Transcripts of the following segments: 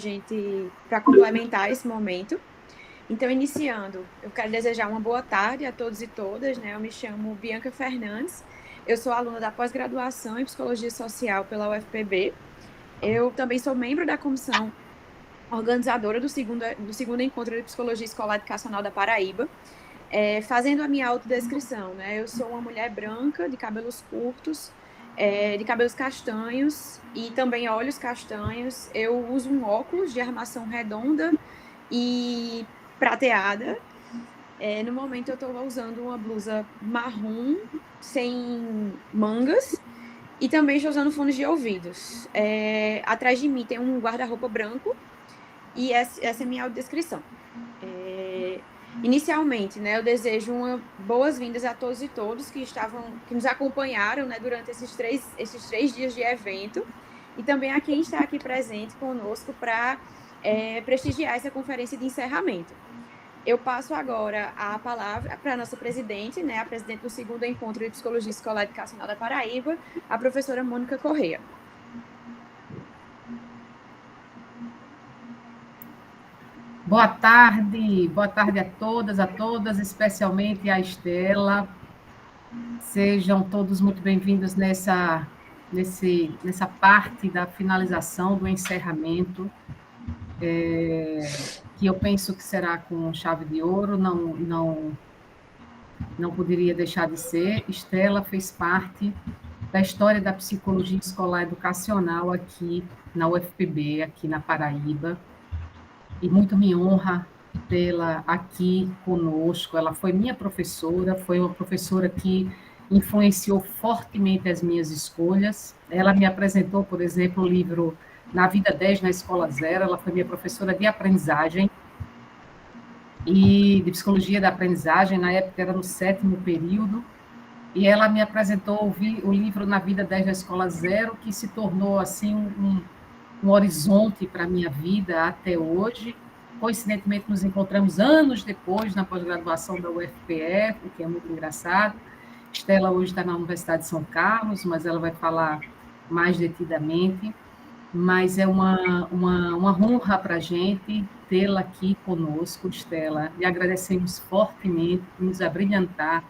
gente, para complementar esse momento. Então, iniciando, eu quero desejar uma boa tarde a todos e todas, né? Eu me chamo Bianca Fernandes, eu sou aluna da pós-graduação em Psicologia Social pela UFPB. Eu também sou membro da comissão organizadora do segundo Encontro de Psicologia Escolar Educacional da Paraíba. Fazendo a minha autodescrição, né? Eu sou uma mulher branca, de cabelos curtos, de cabelos castanhos e também olhos castanhos. Eu uso um óculos de armação redonda e prateada. No momento eu estou usando uma blusa marrom, sem mangas, e também estou usando fones de ouvidos. Atrás de mim tem um guarda-roupa branco, e essa é a minha audiodescrição. Inicialmente, né, eu desejo boas-vindas a todos e todos que nos acompanharam, né, durante esses três dias de evento, e também a quem está aqui presente conosco para prestigiar essa conferência de encerramento. Eu passo agora a palavra para a nossa presidente, né, a presidente do segundo Encontro de Psicologia Escolar Educacional da Paraíba, a professora Mônica Corrêa. Boa tarde a todas, especialmente a Estela. Sejam todos muito bem-vindos nessa parte da finalização, do encerramento, que eu penso que será com chave de ouro, não poderia deixar de ser. Estela fez parte da história da psicologia escolar educacional aqui na UFPB, aqui na Paraíba, e muito me honra tê-la aqui conosco. Ela foi minha professora, foi uma professora que influenciou fortemente as minhas escolhas. Ela me apresentou, por exemplo, o livro Na Vida 10, na Escola Zero. Ela foi minha professora de aprendizagem e de psicologia da aprendizagem, na época era no 7º período, e ela me apresentou o livro Na Vida 10 da Escola Zero, que se tornou assim um horizonte para a minha vida até hoje. Coincidentemente, nos encontramos anos depois, na pós-graduação da UFPE, o que é muito engraçado. Estela hoje está na Universidade de São Carlos, mas ela vai falar mais detidamente. Mas é uma honra para a gente tê-la aqui conosco, Estela, e agradecemos fortemente por nos abrilhantar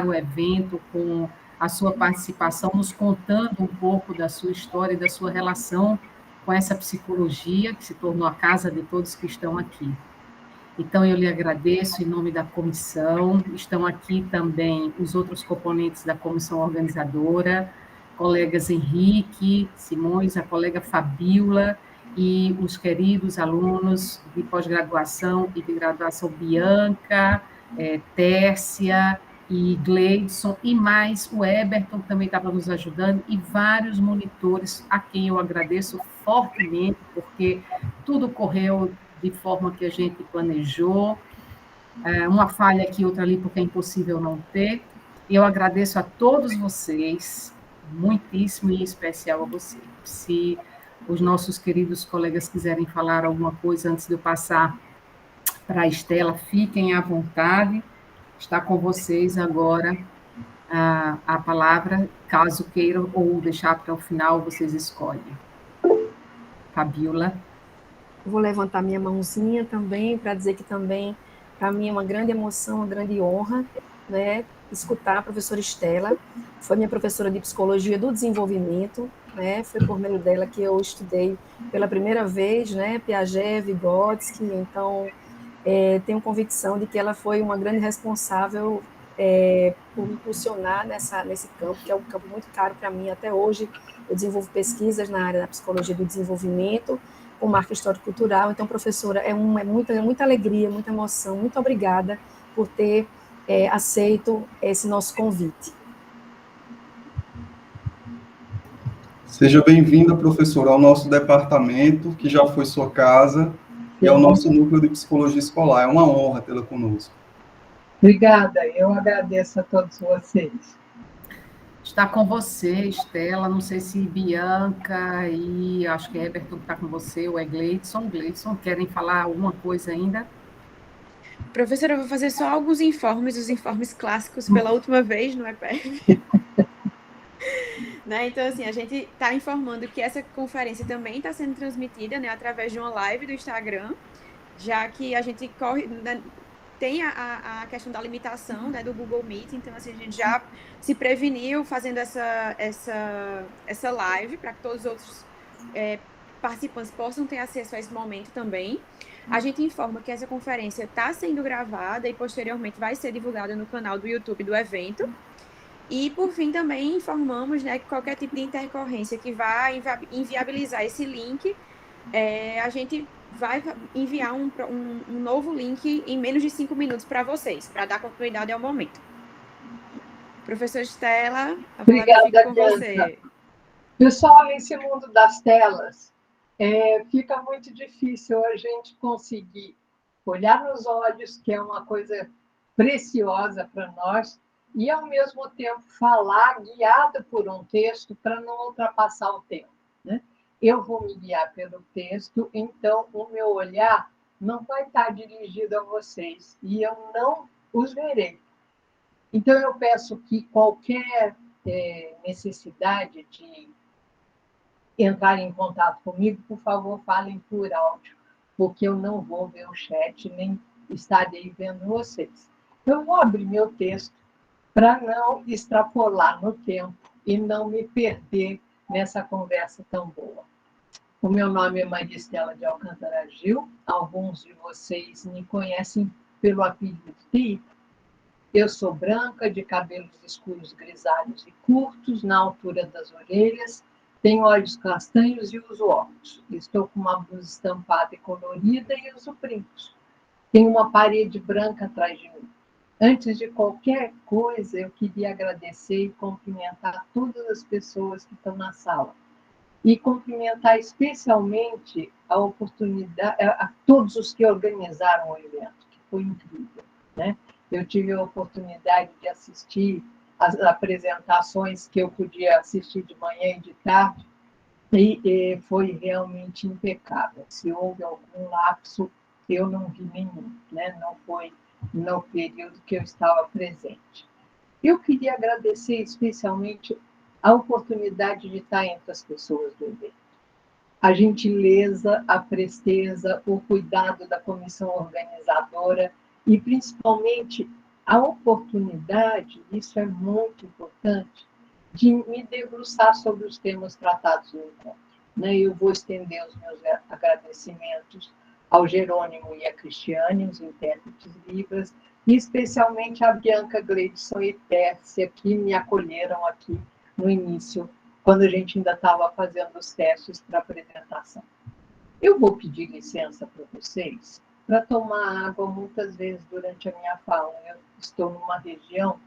o evento com a sua participação, nos contando um pouco da sua história e da sua relação com essa psicologia que se tornou a casa de todos que estão aqui. Então, eu lhe agradeço em nome da comissão. Estão aqui também os outros componentes da comissão organizadora, colegas Henrique, Simões, a colega Fabíola e os queridos alunos de pós-graduação e de graduação Bianca, Tércia e Gleidson, e mais o Eberton, que também estava nos ajudando, e vários monitores, a quem eu agradeço fortemente, porque tudo correu de forma que a gente planejou, uma falha aqui, outra ali, porque é impossível não ter. Eu agradeço a todos vocês, muitíssimo, e em especial a você. Se os nossos queridos colegas quiserem falar alguma coisa antes de eu passar para a Estela, fiquem à vontade. Está com vocês agora a palavra, caso queiram, ou deixar para o final, vocês escolhem. Fabíola. Vou levantar minha mãozinha também, para dizer que também, para mim, é uma grande emoção, uma grande honra, né, escutar a professora Estela. Foi minha professora de Psicologia do Desenvolvimento, né, foi por meio dela que eu estudei pela primeira vez, né, Piaget, Vygotsky. Então, tenho convicção de que ela foi uma grande responsável por me impulsionar nesse campo, que é um campo muito caro para mim até hoje. Eu desenvolvo pesquisas na área da psicologia do desenvolvimento, com marca histórico-cultural. Então, professora, é muita alegria, muita emoção. Muito obrigada por ter aceito esse nosso convite. Seja bem-vinda, professora, ao nosso departamento, que já foi sua casa, e ao nosso núcleo de psicologia escolar. É uma honra tê-la conosco. Obrigada, eu agradeço a todos vocês. Está com você, Estela, não sei se Bianca e acho que Eberton está com você, ou é Gleidson. Gleidson, querem falar alguma coisa ainda? Professora, eu vou fazer só alguns informes, os informes clássicos pela última vez no EPEV. Né? Então, assim, a gente está informando que essa conferência também está sendo transmitida, né, através de uma live do Instagram, já que a gente corre, né, tem a questão da limitação, né, do Google Meet, então assim, a gente já se preveniu fazendo essa live para que todos os outros participantes possam ter acesso a esse momento também. A gente informa que essa conferência está sendo gravada e posteriormente vai ser divulgada no canal do YouTube do evento. E, por fim, também informamos, né, que qualquer tipo de intercorrência que vai inviabilizar esse link, a gente vai enviar um novo link em menos de 5 minutos para vocês, para dar continuidade ao momento. Professora Estela, a palavra fica com você. Pessoal, nesse mundo das telas, fica muito difícil a gente conseguir olhar nos olhos, que é uma coisa preciosa para nós, e, ao mesmo tempo, falar guiado por um texto para não ultrapassar o tempo. Né? Eu vou me guiar pelo texto, então o meu olhar não vai estar dirigido a vocês, e eu não os verei. Então, eu peço que qualquer necessidade de entrar em contato comigo, por favor, falem por áudio, porque eu não vou ver o chat, nem estarei vendo vocês. Eu vou abrir meu texto para não extrapolar no tempo e não me perder nessa conversa tão boa. O meu nome é Maria Estela de Alcântara Gil, alguns de vocês me conhecem pelo apelido de Eu sou branca, de cabelos escuros grisalhos e curtos, na altura das orelhas, tenho olhos castanhos e uso óculos. Estou com uma blusa estampada e colorida e uso brincos. Tenho uma parede branca atrás de mim. Antes de qualquer coisa, eu queria agradecer e cumprimentar todas as pessoas que estão na sala. E cumprimentar especialmente a todos os que organizaram o evento, que foi incrível. Né? Eu tive a oportunidade de assistir as apresentações que eu podia assistir de manhã e de tarde, e foi realmente impecável. Se houve algum lapso, eu não vi nenhum, né? Não foi no período que eu estava presente. Eu queria agradecer especialmente a oportunidade de estar entre as pessoas do evento. A gentileza, a presteza, o cuidado da comissão organizadora e, principalmente, a oportunidade, isso é muito importante, de me debruçar sobre os temas tratados no encontro. Né? Eu vou estender os meus agradecimentos ao Jerônimo e a Cristiane, os intérpretes libras, e especialmente a Bianca, Gleidson e Tércia, que me acolheram aqui no início, quando a gente ainda estava fazendo os testes para a apresentação. Eu vou pedir licença para vocês para tomar água muitas vezes durante a minha fala. Eu estou numa região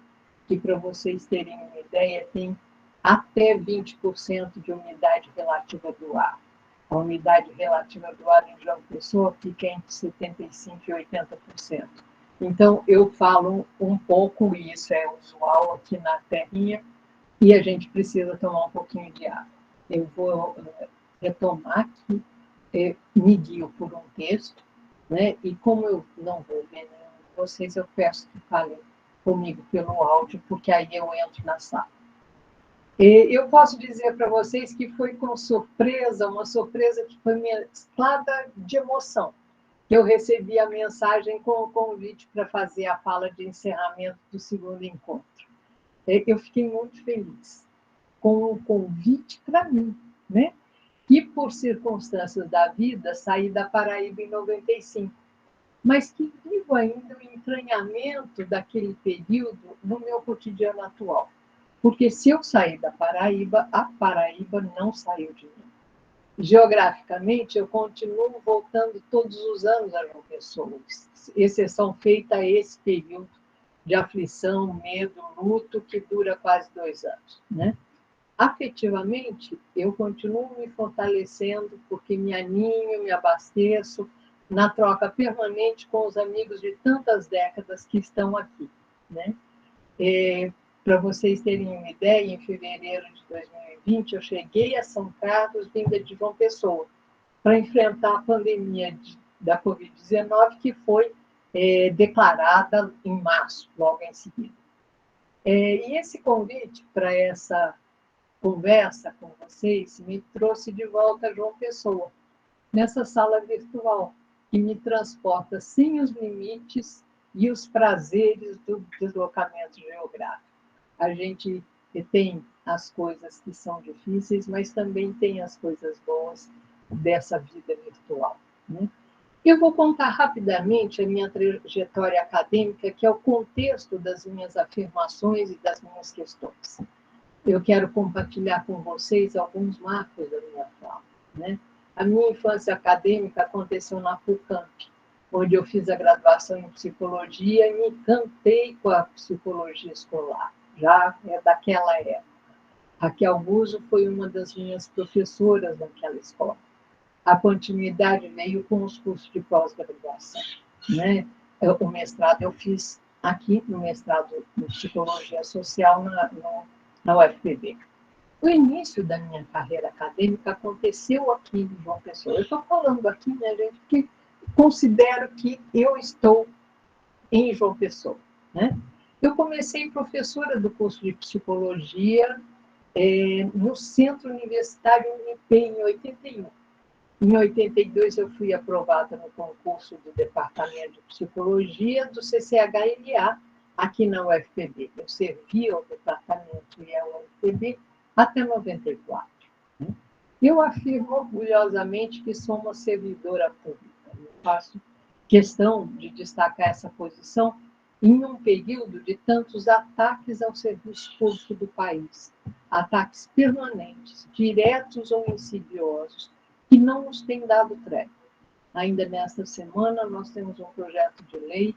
que, para vocês terem uma ideia, tem até 20% de umidade relativa do ar. A umidade relativa do ar em João Pessoa fica entre 75% e 80%. Então, eu falo um pouco, e isso é usual aqui na terrinha, e a gente precisa tomar um pouquinho de água. Eu vou retomar aqui, me guio por um texto, né? E como eu não vou ver nenhum de vocês, eu peço que falem comigo pelo áudio, porque aí eu entro na sala. Eu posso dizer para vocês que foi com surpresa, uma surpresa que foi mesclada de emoção, que eu recebi a mensagem com o convite para fazer a fala de encerramento do segundo encontro. Eu fiquei muito feliz com o convite para mim, né? Que, por circunstâncias da vida, saí da Paraíba em 95, mas que vivo ainda o entranhamento daquele período no meu cotidiano atual. Porque se eu sair da Paraíba, a Paraíba não saiu de mim. Geograficamente, eu continuo voltando todos os anos a João Pessoa, exceção feita a esse período de aflição, medo, luto, que dura quase 2 anos. Né? Afetivamente, eu continuo me fortalecendo, porque me aninho, me abasteço, na troca permanente com os amigos de tantas décadas que estão aqui. Né? Para vocês terem uma ideia, em fevereiro de 2020, eu cheguei a São Carlos, vinda de João Pessoa, para enfrentar a pandemia da Covid-19, que foi declarada em março, logo em seguida. E esse convite para essa conversa com vocês me trouxe de volta a João Pessoa, nessa sala virtual, que me transporta sem os limites e os prazeres do deslocamento geográfico. A gente tem as coisas que são difíceis, mas também tem as coisas boas dessa vida virtual, né? Eu vou contar rapidamente a minha trajetória acadêmica, que é o contexto das minhas afirmações e das minhas questões. Eu quero compartilhar com vocês alguns marcos da minha fala, né? A minha infância acadêmica aconteceu na PUCamp, onde eu fiz a graduação em psicologia e me encantei com a psicologia escolar, já é daquela época. Raquel Buzo foi uma das minhas professoras naquela escola. A continuidade veio com os cursos de pós-graduação, né? O mestrado eu fiz aqui, no mestrado em Psicologia Social na UFPB. O início da minha carreira acadêmica aconteceu aqui em João Pessoa. Eu estou falando aqui, minha gente, porque considero que eu estou em João Pessoa, né? Eu comecei professora do curso de Psicologia no Centro Universitário UNIP, em 81. Em 82, eu fui aprovada no concurso do Departamento de Psicologia do CCHLA, aqui na UFPB. Eu servi ao departamento e à UFPB até 94. Eu afirmo orgulhosamente que sou uma servidora pública. Eu faço questão de destacar essa posição em um período de tantos ataques ao serviço público do país, ataques permanentes, diretos ou insidiosos, que não nos têm dado trégua. Ainda nesta semana, nós temos um projeto de lei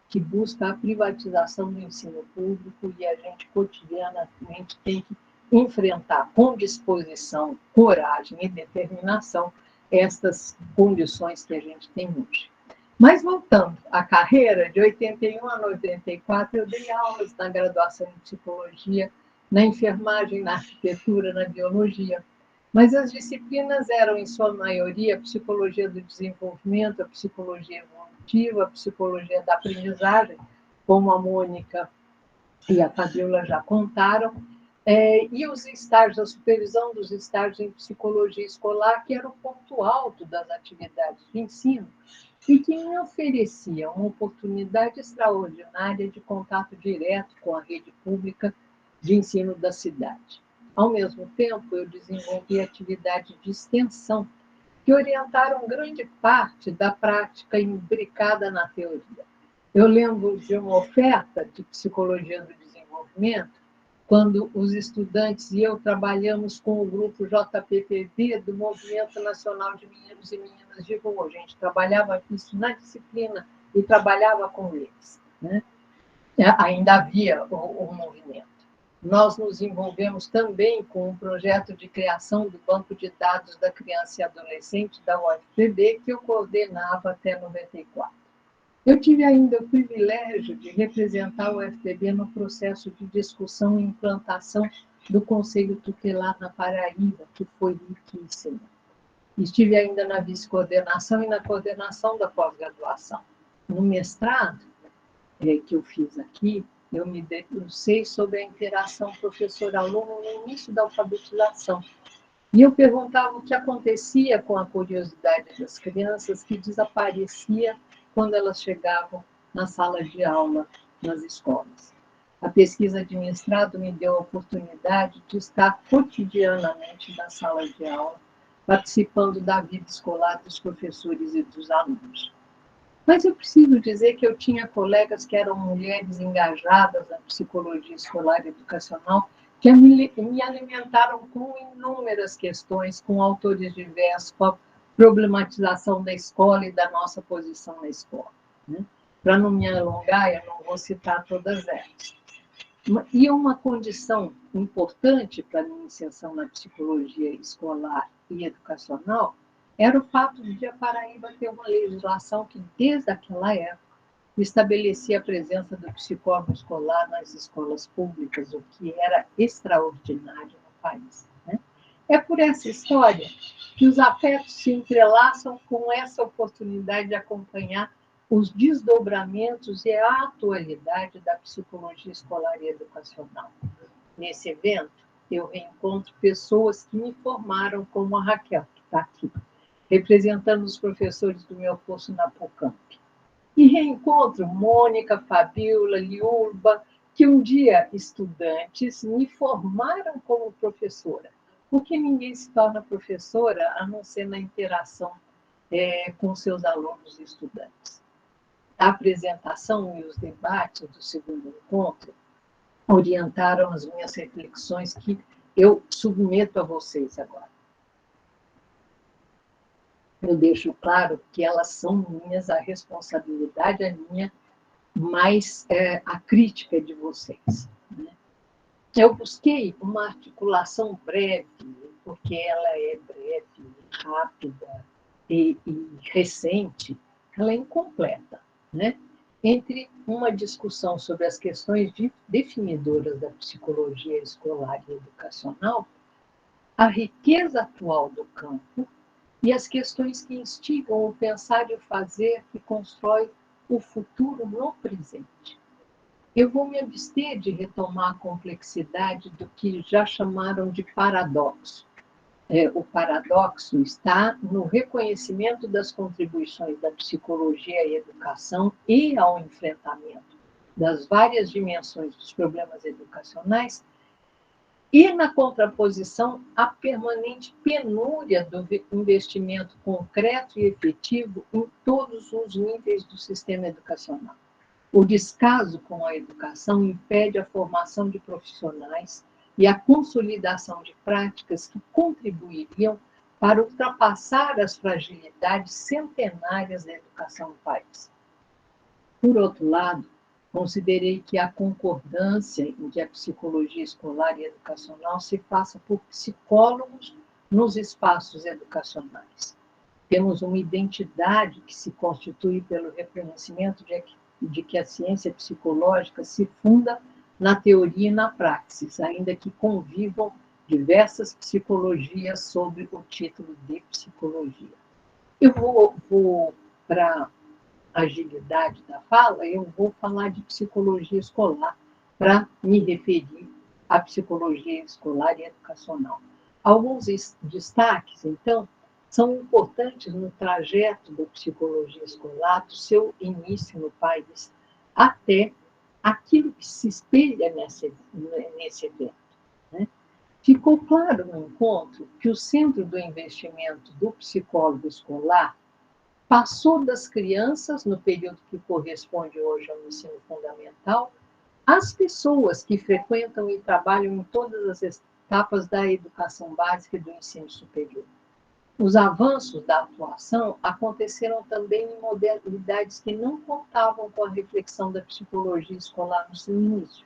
que busca a privatização do ensino público e a gente cotidianamente tem que enfrentar com disposição, coragem e determinação estas condições que a gente tem hoje. Mas voltando à carreira, de 81 a 94, eu dei aulas na graduação em psicologia, na enfermagem, na arquitetura, na biologia. Mas as disciplinas eram, em sua maioria, a psicologia do desenvolvimento, a psicologia evolutiva, a psicologia da aprendizagem, como a Mônica e a Fabiola já contaram, e os estágios, a supervisão dos estágios em psicologia escolar, que era o ponto alto das atividades de ensino, e que me oferecia uma oportunidade extraordinária de contato direto com a rede pública de ensino da cidade. Ao mesmo tempo, eu desenvolvi atividades de extensão que orientaram grande parte da prática imbricada na teoria. Eu lembro de uma oferta de psicologia do desenvolvimento, quando os estudantes e eu trabalhamos com o grupo JPPV do Movimento Nacional de Meninos e Meninas de Rua. A gente trabalhava isso na disciplina e trabalhava com eles, né? Ainda havia o movimento. Nós nos envolvemos também com um projeto de criação do Banco de Dados da Criança e Adolescente da UFPB, que eu coordenava até 94. Eu tive ainda o privilégio de representar o UFPB no processo de discussão e implantação do Conselho Tutelar na Paraíba, que foi riquíssimo. Estive ainda na vice-coordenação e na coordenação da pós-graduação. No mestrado, que eu fiz aqui, eu me debrucei sobre a interação professor-aluno no início da alfabetização. E eu perguntava o que acontecia com a curiosidade das crianças que desaparecia quando elas chegavam na sala de aula nas escolas. A pesquisa de mestrado me deu a oportunidade de estar cotidianamente na sala de aula, participando da vida escolar dos professores e dos alunos. Mas eu preciso dizer que eu tinha colegas que eram mulheres engajadas na psicologia escolar e educacional, que me alimentaram com inúmeras questões, com autores diversos, com a problematização da escola e da nossa posição na escola, né? Para não me alongar, eu não vou citar todas elas. E uma condição importante para a minha inserção na psicologia escolar e educacional era o fato de a Paraíba ter uma legislação que, desde aquela época, estabelecia a presença do psicólogo escolar nas escolas públicas, o que era extraordinário no país, né? É por essa história que os afetos se entrelaçam com essa oportunidade de acompanhar os desdobramentos e a atualidade da psicologia escolar e educacional. Nesse evento, eu reencontro pessoas que me formaram, como a Raquel, que está aqui, representando os professores do meu curso na PUCamp. E reencontro Mônica, Fabiola, Liurba, que um dia, estudantes, me formaram como professora. Porque ninguém se torna professora a não ser na interação com seus alunos e estudantes. A apresentação e os debates do segundo encontro orientaram as minhas reflexões que eu submeto a vocês agora. Eu deixo claro que elas são minhas, a responsabilidade é minha, mas a crítica é de vocês. Né? Eu busquei uma articulação breve, porque ela é breve, rápida e recente, ela é incompleta, né? Entre uma discussão sobre as questões definidoras da psicologia escolar e educacional, a riqueza atual do campo e as questões que instigam o pensar e o fazer que constrói o futuro no presente. Eu vou me abster de retomar a complexidade do que já chamaram de paradoxo. O paradoxo está no reconhecimento das contribuições da psicologia à educação e ao enfrentamento das várias dimensões dos problemas educacionais e na contraposição à permanente penúria do investimento concreto e efetivo em todos os níveis do sistema educacional. O descaso com a educação impede a formação de profissionais e a consolidação de práticas que contribuiriam para ultrapassar as fragilidades centenárias da educação no país. Por outro lado, considerei que a concordância em que a psicologia escolar e educacional se faça por psicólogos nos espaços educacionais. Temos uma identidade que se constitui pelo reconhecimento de que a ciência psicológica se funda na teoria e na praxis, ainda que convivam diversas psicologias sob o título de psicologia. Eu vou para agilidade da fala, eu vou falar de psicologia escolar para me referir à psicologia escolar e educacional. Alguns destaques, então, são importantes no trajeto da psicologia escolar, do seu início no país, até aquilo que se espelha nesse evento. Né? Ficou claro no encontro que o centro do investimento do psicólogo escolar passou das crianças, no período que corresponde hoje ao ensino fundamental, às pessoas que frequentam e trabalham em todas as etapas da educação básica e do ensino superior. Os avanços da atuação aconteceram também em modalidades que não contavam com a reflexão da psicologia escolar no seu início,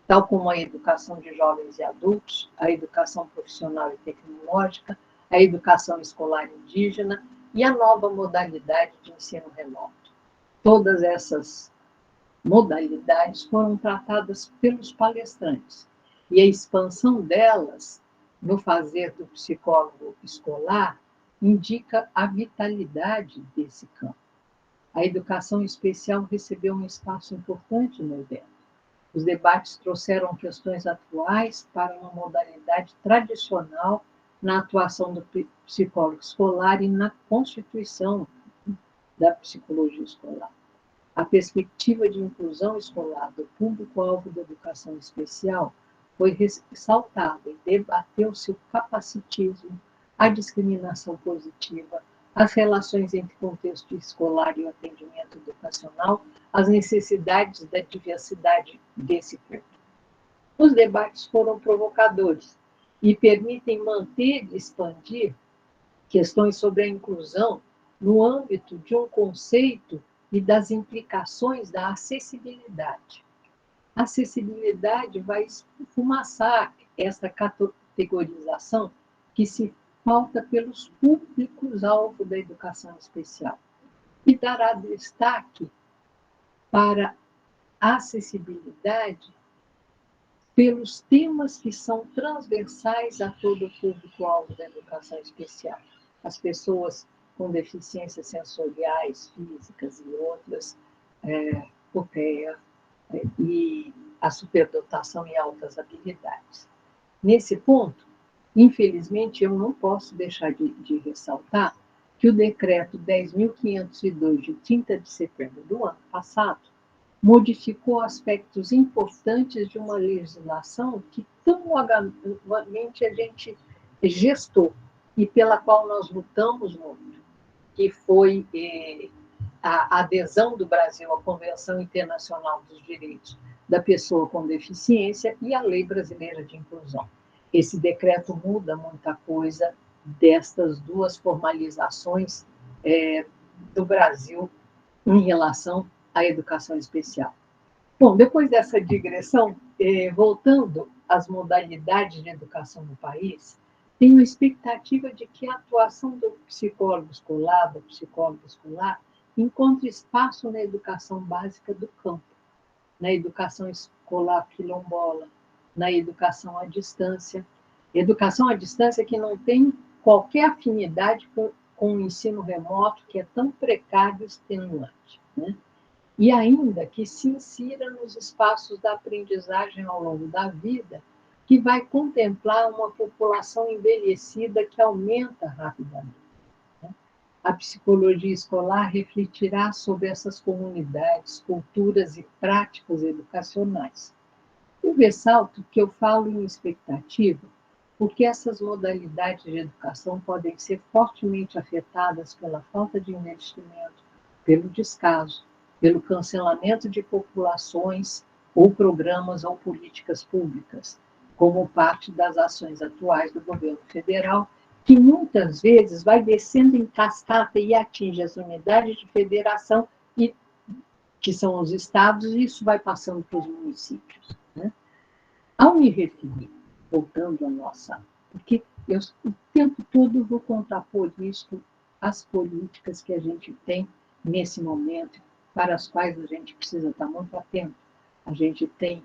tal como a educação de jovens e adultos, a educação profissional e tecnológica, a educação escolar indígena e a nova modalidade de ensino remoto. Todas essas modalidades foram tratadas pelos palestrantes, e a expansão delas no fazer do psicólogo escolar indica a vitalidade desse campo. A educação especial recebeu um espaço importante no evento. Os debates trouxeram questões atuais para uma modalidade tradicional na atuação do psicólogo escolar e na constituição da psicologia escolar. A perspectiva de inclusão escolar do público-alvo da educação especial foi ressaltada e debateu-se o capacitismo, a discriminação positiva, as relações entre contexto escolar e o atendimento educacional, as necessidades da diversidade desse público. Os debates foram provocadores e permitem manter e expandir questões sobre a inclusão no âmbito de um conceito e das implicações da acessibilidade. A acessibilidade vai esfumaçar essa categorização que se pauta pelos públicos-alvo da educação especial e dará destaque para a acessibilidade pelos temas que são transversais a todo o público-alvo da educação especial. As pessoas com deficiências sensoriais, físicas e outras, TEA, e a superdotação e altas habilidades. Nesse ponto, infelizmente, eu não posso deixar de ressaltar que o decreto 10.502, de 30 de setembro do ano passado, modificou aspectos importantes de uma legislação que tão longamente a gente gestou e pela qual nós lutamos muito, que foi a adesão do Brasil à Convenção Internacional dos Direitos da Pessoa com Deficiência e a Lei Brasileira de Inclusão. Esse decreto muda muita coisa destas duas formalizações do Brasil em relação à educação especial. Bom, depois dessa digressão, voltando às modalidades de educação no país, tenho a expectativa de que a atuação do psicólogo escolar, da psicóloga escolar, encontre espaço na educação básica do campo, na educação escolar quilombola, na educação à distância. Educação à distância que não tem qualquer afinidade com o ensino remoto, que é tão precário e extenuante, né? E ainda que se insira nos espaços da aprendizagem ao longo da vida, que vai contemplar uma população envelhecida que aumenta rapidamente. A psicologia escolar refletirá sobre essas comunidades, culturas e práticas educacionais. Eu ressalto que eu falo em expectativa, porque essas modalidades de educação podem ser fortemente afetadas pela falta de investimento, pelo descaso, pelo cancelamento de populações ou programas ou políticas públicas, como parte das ações atuais do governo federal, que muitas vezes vai descendo em cascata e atinge as unidades de federação, que são os estados, e isso vai passando para os municípios, né? Ao me referir, voltando à nossa... Porque eu o tempo todo vou contrapor isso às políticas que a gente tem nesse momento, para as quais a gente precisa estar muito atento. A gente tem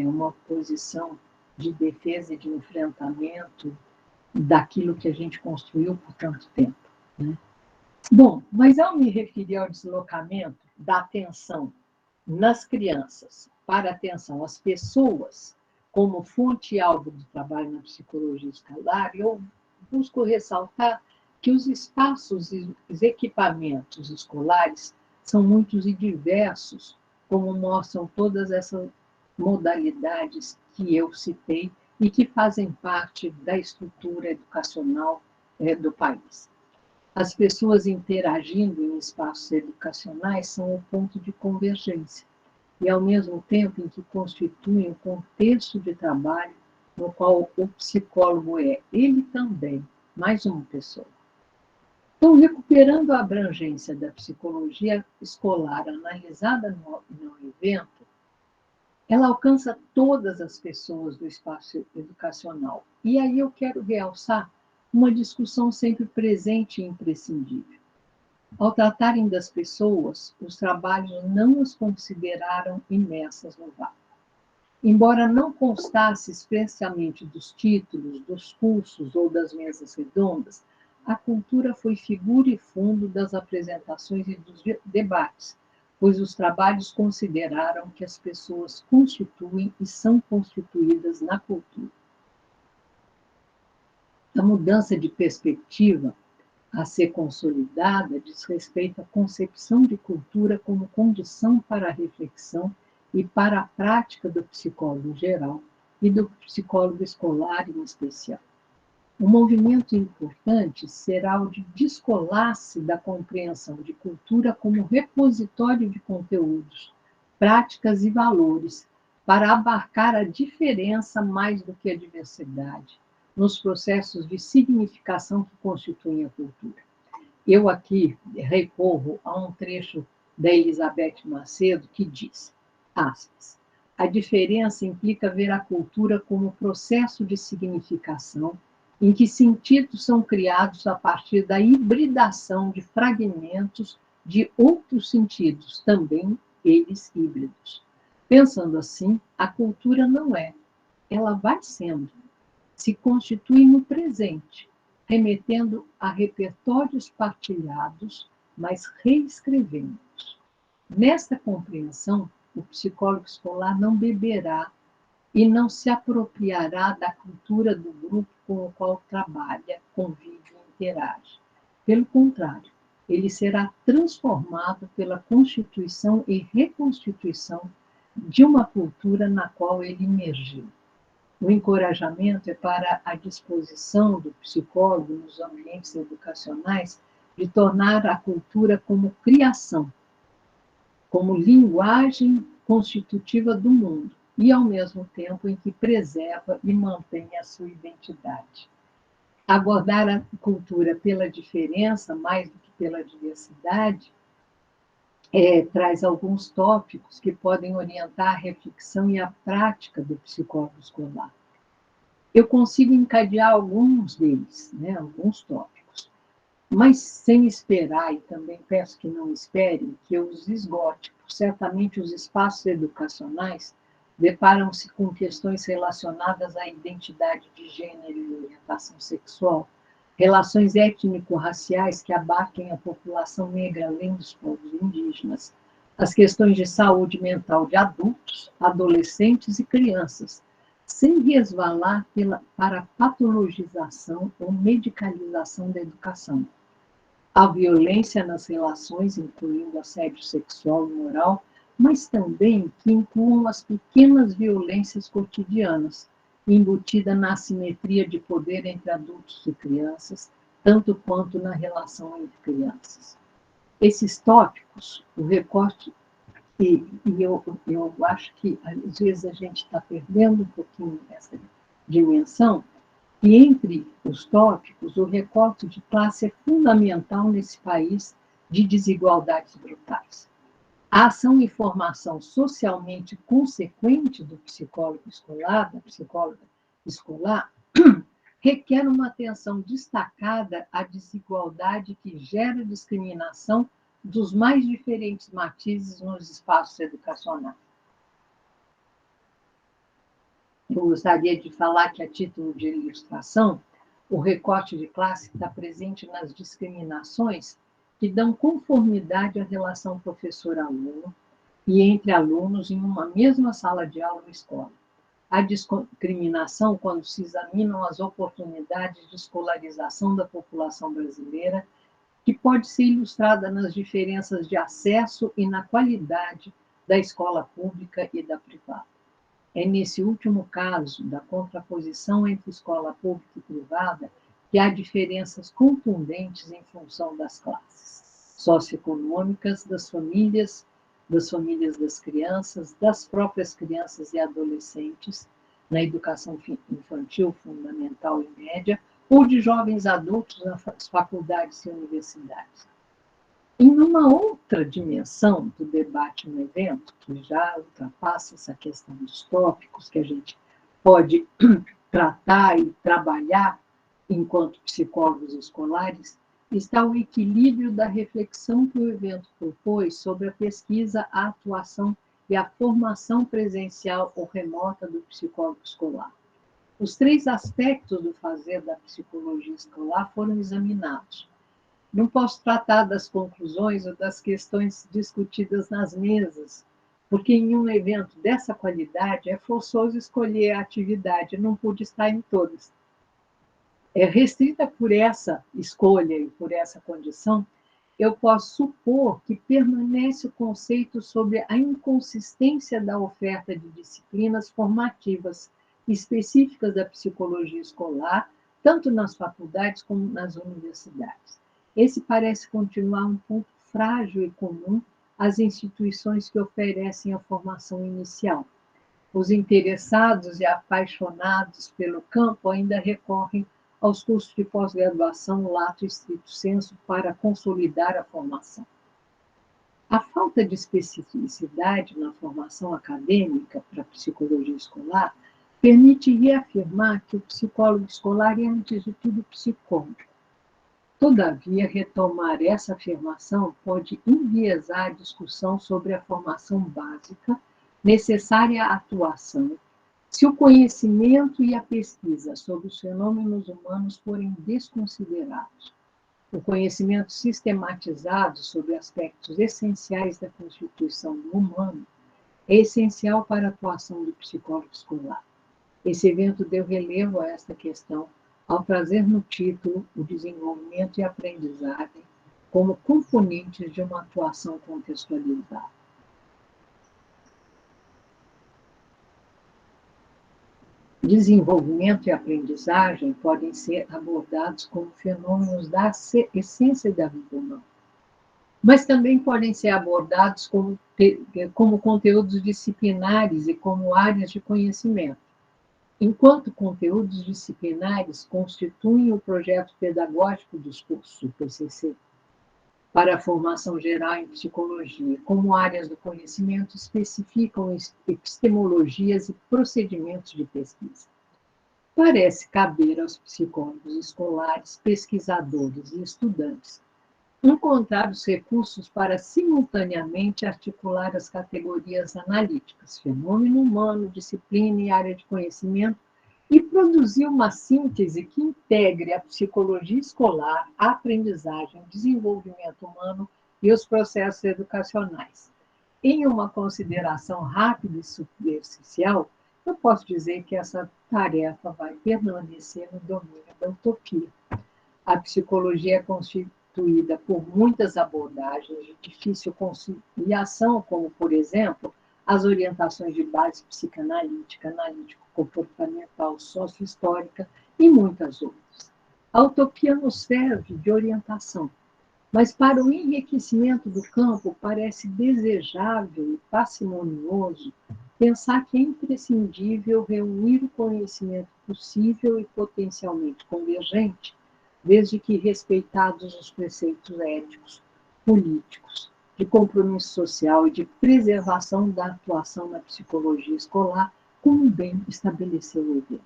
uma posição de defesa e de enfrentamento daquilo que a gente construiu por tanto tempo, né? Bom, mas ao me referir ao deslocamento da atenção nas crianças para a atenção às pessoas como fonte e alvo do trabalho na psicologia escolar, eu busco ressaltar que os espaços e os equipamentos escolares são muitos e diversos, como mostram todas essas modalidades que eu citei e que fazem parte da estrutura educacional do país. As pessoas interagindo em espaços educacionais são o ponto de convergência e, ao mesmo tempo, em que constituem o contexto de trabalho no qual o psicólogo é, ele também, mais uma pessoa. Então, recuperando a abrangência da psicologia escolar analisada no evento, ela alcança todas as pessoas do espaço educacional. E aí eu quero realçar uma discussão sempre presente e imprescindível. Ao tratarem das pessoas, os trabalhos não as consideraram imersas no vácuo. Embora não constasse especialmente dos títulos, dos cursos ou das mesas redondas, a cultura foi figura e fundo das apresentações e dos debates, pois os trabalhos consideraram que as pessoas constituem e são constituídas na cultura. A mudança de perspectiva a ser consolidada diz respeito à concepção de cultura como condição para a reflexão e para a prática do psicólogo geral e do psicólogo escolar em especial. Um movimento importante será o de descolar-se da compreensão de cultura como repositório de conteúdos, práticas e valores, para abarcar a diferença mais do que a diversidade, nos processos de significação que constituem a cultura. Eu aqui recorro a um trecho da Elizabeth Macedo que diz, aspas, a diferença implica ver a cultura como processo de significação em que sentidos são criados a partir da hibridação de fragmentos de outros sentidos, também eles híbridos. Pensando assim, a cultura não é, ela vai sendo, se constitui no presente, remetendo a repertórios partilhados, mas reescrevendo-os. Nesta compreensão, o psicólogo escolar não beberá e não se apropriará da cultura do grupo com o qual trabalha, convive e interage. Pelo contrário, ele será transformado pela constituição e reconstituição de uma cultura na qual ele emergiu. O encorajamento é para a disposição do psicólogo nos ambientes educacionais de tornar a cultura como criação, como linguagem constitutiva do mundo, e ao mesmo tempo em que preserva e mantém a sua identidade. Abordar a cultura pela diferença, mais do que pela diversidade, traz alguns tópicos que podem orientar a reflexão e a prática do psicólogo escolar. Eu consigo encadear alguns deles, né, alguns tópicos, mas sem esperar, e também peço que não esperem, que eu os esgote. Certamente os espaços educacionais deparam-se com questões relacionadas à identidade de gênero e orientação sexual, relações étnico-raciais que abatem a população negra além dos povos indígenas, as questões de saúde mental de adultos, adolescentes e crianças, sem resvalar para a patologização ou medicalização da educação. A violência nas relações, incluindo assédio sexual e moral, mas também que incluam as pequenas violências cotidianas, embutida na assimetria de poder entre adultos e crianças, tanto quanto na relação entre crianças. Esses tópicos, o recorte, e eu acho que às vezes a gente está perdendo um pouquinho essa dimensão, e entre os tópicos, o recorte de classe é fundamental nesse país de desigualdades brutais. A ação e formação socialmente consequente do psicólogo escolar, da psicóloga escolar, requer uma atenção destacada à desigualdade que gera discriminação dos mais diferentes matizes nos espaços educacionais. Eu gostaria de falar que, a título de ilustração, o recorte de classe está presente nas discriminações que dão conformidade à relação professor-aluno e entre alunos em uma mesma sala de aula ou escola. A discriminação quando se examinam as oportunidades de escolarização da população brasileira, que pode ser ilustrada nas diferenças de acesso e na qualidade da escola pública e da privada. É nesse último caso, da contraposição entre escola pública e privada, que há diferenças contundentes em função das classes socioeconômicas, das famílias das crianças, das próprias crianças e adolescentes, na educação infantil, fundamental e média, ou de jovens adultos nas faculdades e universidades. Em uma outra dimensão do debate no evento, que já ultrapassa essa questão dos tópicos que a gente pode tratar e trabalhar enquanto psicólogos escolares, está o equilíbrio da reflexão que o evento propôs sobre a pesquisa, a atuação e a formação presencial ou remota do psicólogo escolar. Os 3 aspectos do fazer da psicologia escolar foram examinados. Não posso tratar das conclusões ou das questões discutidas nas mesas, porque em um evento dessa qualidade é forçoso escolher a atividade, não pude estar em todas. Restrita por essa escolha e por essa condição, eu posso supor que permanece o conceito sobre a inconsistência da oferta de disciplinas formativas específicas da psicologia escolar, tanto nas faculdades como nas universidades. Esse parece continuar um ponto frágil e comum às instituições que oferecem a formação inicial. Os interessados e apaixonados pelo campo ainda recorrem aos cursos de pós-graduação lato estrito sensu para consolidar a formação. A falta de especificidade na formação acadêmica para a psicologia escolar permite reafirmar que o psicólogo escolar é, antes de tudo, psicólogo. Todavia, retomar essa afirmação pode enviesar a discussão sobre a formação básica necessária à atuação, se o conhecimento e a pesquisa sobre os fenômenos humanos forem desconsiderados. O conhecimento sistematizado sobre aspectos essenciais da constituição do humano é essencial para a atuação do psicólogo escolar. Esse evento deu relevo a esta questão ao trazer no título o desenvolvimento e aprendizagem como componentes de uma atuação contextualizada. Desenvolvimento e aprendizagem podem ser abordados como fenômenos da essência da vida humana, mas também podem ser abordados como conteúdos disciplinares e como áreas de conhecimento. Enquanto conteúdos disciplinares constituem o projeto pedagógico dos cursos do PCC, para a formação geral em psicologia, como áreas do conhecimento especificam epistemologias e procedimentos de pesquisa. Parece caber aos psicólogos escolares, pesquisadores e estudantes encontrar os recursos para simultaneamente articular as categorias analíticas, fenômeno humano, disciplina e área de conhecimento, e produzir uma síntese que integre a psicologia escolar, a aprendizagem, o desenvolvimento humano e os processos educacionais. Em uma consideração rápida e superficial, eu posso dizer que essa tarefa vai permanecer no domínio da utopia. A psicologia é constituída por muitas abordagens de difícil conciliação, como, por exemplo, as orientações de base psicanalítica, analítico-comportamental, sócio-histórica e muitas outras. A utopia nos serve de orientação, mas para o enriquecimento do campo parece desejável e parcimonioso pensar que é imprescindível reunir o conhecimento possível e potencialmente convergente, desde que respeitados os preceitos éticos, políticos, de compromisso social e de preservação da atuação na psicologia escolar, como bem estabeleceu o evento.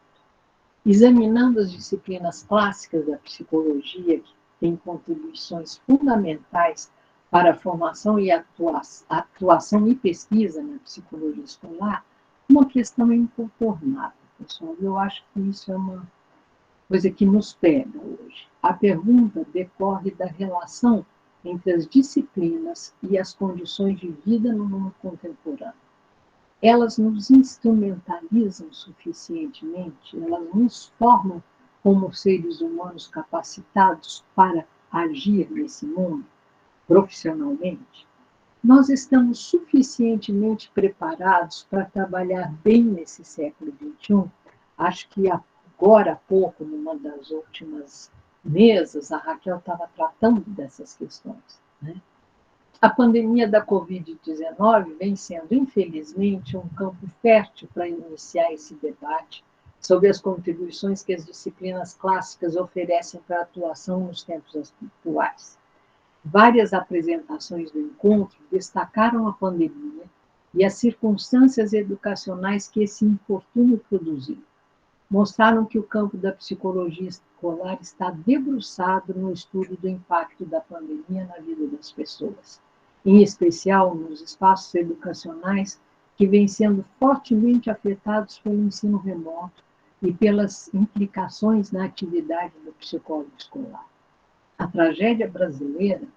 Examinando as disciplinas clássicas da psicologia, que têm contribuições fundamentais para a formação e atuação e pesquisa na psicologia escolar, uma questão é incontornável, pessoal. Eu acho que isso é uma coisa que nos pega hoje. A pergunta decorre da relação entre as disciplinas e as condições de vida no mundo contemporâneo. Elas nos instrumentalizam suficientemente, elas nos formam como seres humanos capacitados para agir nesse mundo profissionalmente. Nós estamos suficientemente preparados para trabalhar bem nesse século XXI. Acho que agora há pouco, numa das últimas mesas, a Raquel estava tratando dessas questões, né? A pandemia da Covid-19 vem sendo, infelizmente, um campo fértil para iniciar esse debate sobre as contribuições que as disciplinas clássicas oferecem para a atuação nos tempos atuais. Várias apresentações do encontro destacaram a pandemia e as circunstâncias educacionais que esse infortúnio produziu. Mostraram que o campo da psicologia escolar está debruçado no estudo do impacto da pandemia na vida das pessoas, em especial nos espaços educacionais que vêm sendo fortemente afetados pelo ensino remoto e pelas implicações na atividade do psicólogo escolar. A tragédia brasileira,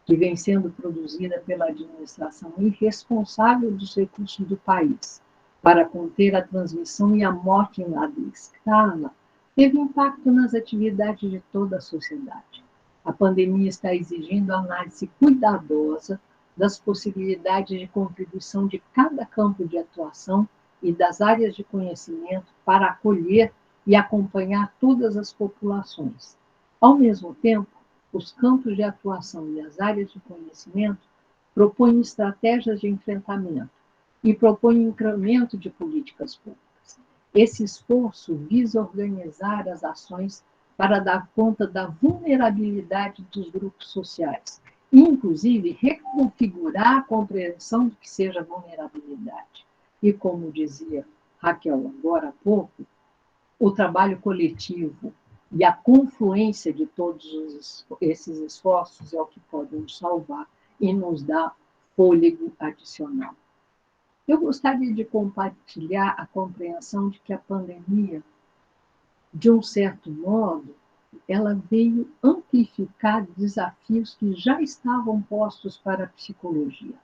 que vem sendo produzida pela administração irresponsável dos recursos do país para conter a transmissão e a morte em larga escala, teve impacto nas atividades de toda a sociedade. A pandemia está exigindo análise cuidadosa das possibilidades de contribuição de cada campo de atuação e das áreas de conhecimento para acolher e acompanhar todas as populações. Ao mesmo tempo, os campos de atuação e as áreas de conhecimento propõem estratégias de enfrentamento e propõem incremento de políticas públicas. Esse esforço visa organizar as ações para dar conta da vulnerabilidade dos grupos sociais, e, inclusive, reconfigurar a compreensão do que seja vulnerabilidade. E, como dizia Raquel agora há pouco, o trabalho coletivo e a confluência de todos esses esforços é o que pode nos salvar e nos dar fôlego adicional. Eu gostaria de compartilhar a compreensão de que a pandemia, de um certo modo, ela veio amplificar desafios que já estavam postos para a psicologia.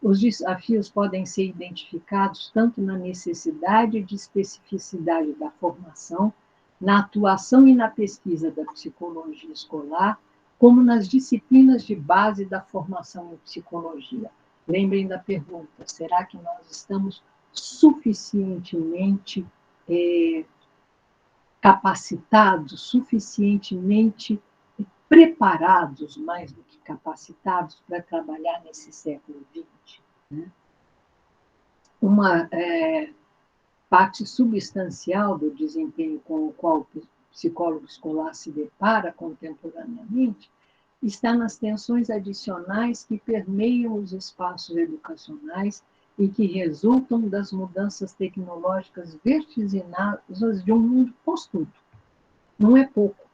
Os desafios podem ser identificados tanto na necessidade de especificidade da formação, na atuação e na pesquisa da psicologia escolar, como nas disciplinas de base da formação em psicologia. Lembrem da pergunta: será que nós estamos suficientemente capacitados, suficientemente preparados, mais do que capacitados, para trabalhar nesse século XX? Né? Uma parte substancial do desempenho com o qual o psicólogo escolar se depara contemporaneamente está nas tensões adicionais que permeiam os espaços educacionais e que resultam das mudanças tecnológicas vertiginosas de um mundo pós-tudo. Não é pouco.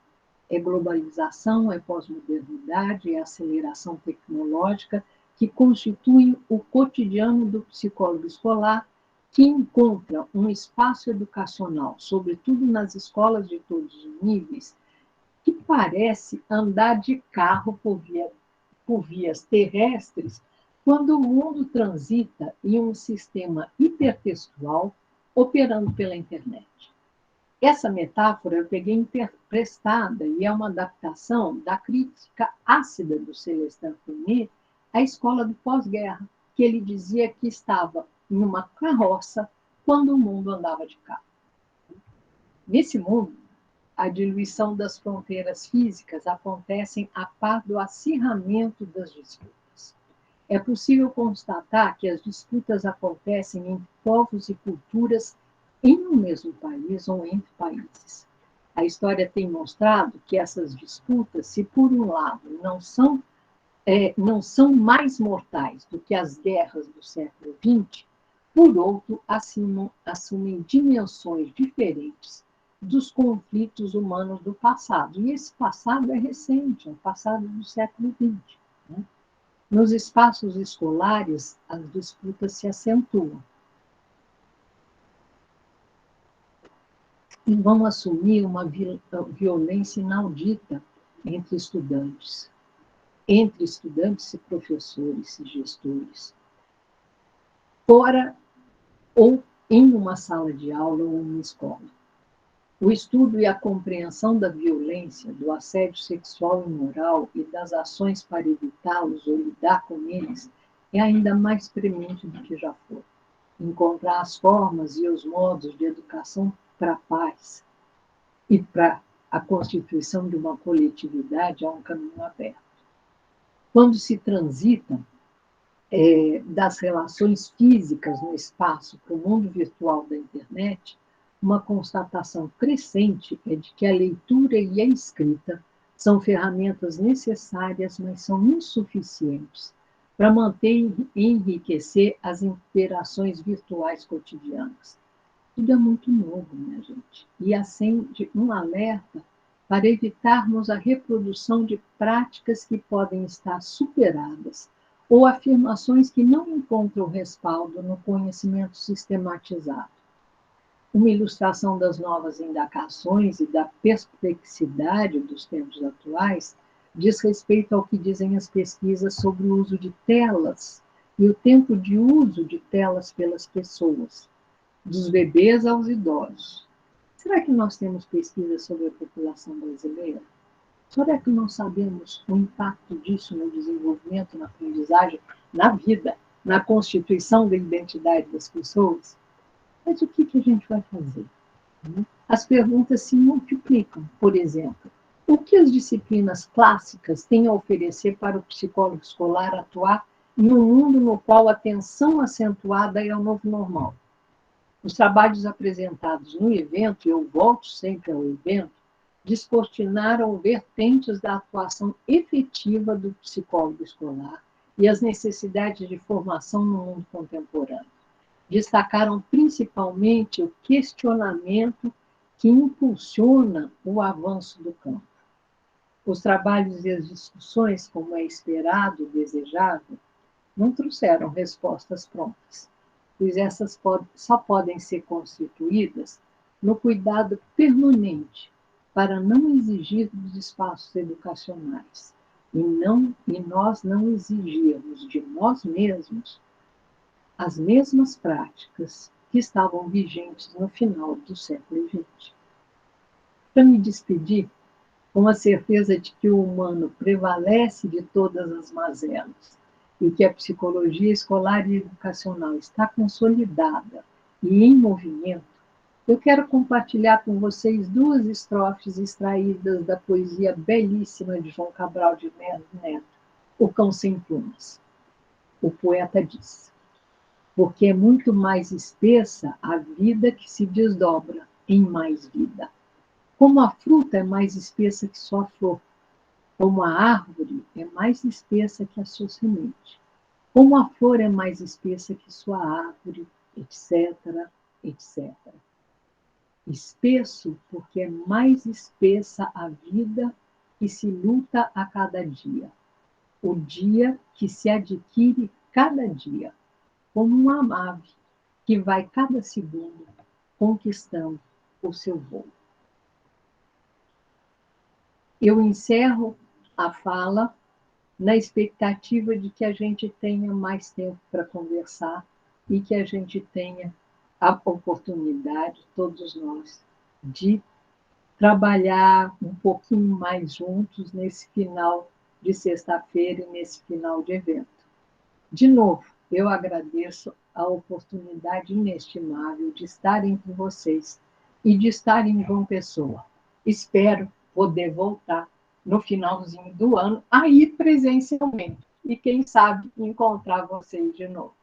É globalização, é pós-modernidade, é aceleração tecnológica que constituem o cotidiano do psicólogo escolar, que encontra um espaço educacional, sobretudo nas escolas de todos os níveis, que parece andar de carro por vias terrestres, quando o mundo transita em um sistema hipertextual operando pela internet. Essa metáfora eu peguei emprestada e é uma adaptação da crítica ácida do Celestin Fournier à escola do pós-guerra, que ele dizia que estava em uma carroça quando o mundo andava de carro. Nesse mundo, a diluição das fronteiras físicas acontece a par do acirramento das disputas. É possível constatar que as disputas acontecem entre povos e culturas em um mesmo país ou entre países. A história tem mostrado que essas disputas, se por um lado não são mais mortais do que as guerras do século XX, por outro, assumem dimensões diferentes dos conflitos humanos do passado. E esse passado é recente, é o passado do século XX. Né? Nos espaços escolares, as disputas se acentuam. E vão assumir uma violência inaudita entre estudantes e professores e gestores, fora ou em uma sala de aula ou uma escola. O estudo e a compreensão da violência, do assédio sexual e moral e das ações para evitá-los ou lidar com eles é ainda mais premente do que já foi. Encontrar as formas e os modos de educação para a paz e para a constituição de uma coletividade é um caminho aberto. Quando se transita das relações físicas no espaço para o mundo virtual da internet, uma constatação crescente é de que a leitura e a escrita são ferramentas necessárias, mas são insuficientes para manter e enriquecer as interações virtuais cotidianas. Tudo é muito novo, minha gente, e acende um alerta para evitarmos a reprodução de práticas que podem estar superadas ou afirmações que não encontram respaldo no conhecimento sistematizado. Uma ilustração das novas indagações e da perplexidade dos tempos atuais diz respeito ao que dizem as pesquisas sobre o uso de telas e o tempo de uso de telas pelas pessoas, dos bebês aos idosos. Será que nós temos pesquisas sobre a população brasileira? Será que nós sabemos o impacto disso no desenvolvimento, na aprendizagem, na vida, na constituição da identidade das pessoas? Mas o que a gente vai fazer? As perguntas se multiplicam. Por exemplo, o que as disciplinas clássicas têm a oferecer para o psicólogo escolar atuar em um mundo no qual a tensão acentuada é o novo normal? Os trabalhos apresentados no evento, e eu volto sempre ao evento, descortinaram vertentes da atuação efetiva do psicólogo escolar e as necessidades de formação no mundo contemporâneo. Destacaram principalmente o questionamento que impulsiona o avanço do campo. Os trabalhos e as discussões, como é esperado e desejável, não trouxeram respostas prontas, pois essas só podem ser constituídas no cuidado permanente para não exigir dos espaços educacionais e nós não exigirmos de nós mesmos as mesmas práticas que estavam vigentes no final do século XX. Para me despedir, com a certeza de que o humano prevalece de todas as mazelas e que a psicologia escolar e educacional está consolidada e em movimento, eu quero compartilhar com vocês 2 estrofes extraídas da poesia belíssima de João Cabral de Neto, O Cão Sem Plumas. O poeta diz: porque é muito mais espessa a vida que se desdobra em mais vida. Como a fruta é mais espessa que sua flor, como a árvore é mais espessa que a sua semente, como a flor é mais espessa que sua árvore, etc., etc. Espesso porque é mais espessa a vida que se luta a cada dia, o dia que se adquire cada dia, como uma ave que vai cada segundo conquistando o seu voo. Eu encerro a fala na expectativa de que a gente tenha mais tempo para conversar e que a gente tenha a oportunidade, todos nós, de trabalhar um pouquinho mais juntos nesse final de sexta-feira e nesse final de evento. De novo, eu agradeço a oportunidade inestimável de estar entre vocês e de estar em João Pessoa. Espero poder voltar no finalzinho do ano, aí presencialmente, e quem sabe encontrar vocês de novo.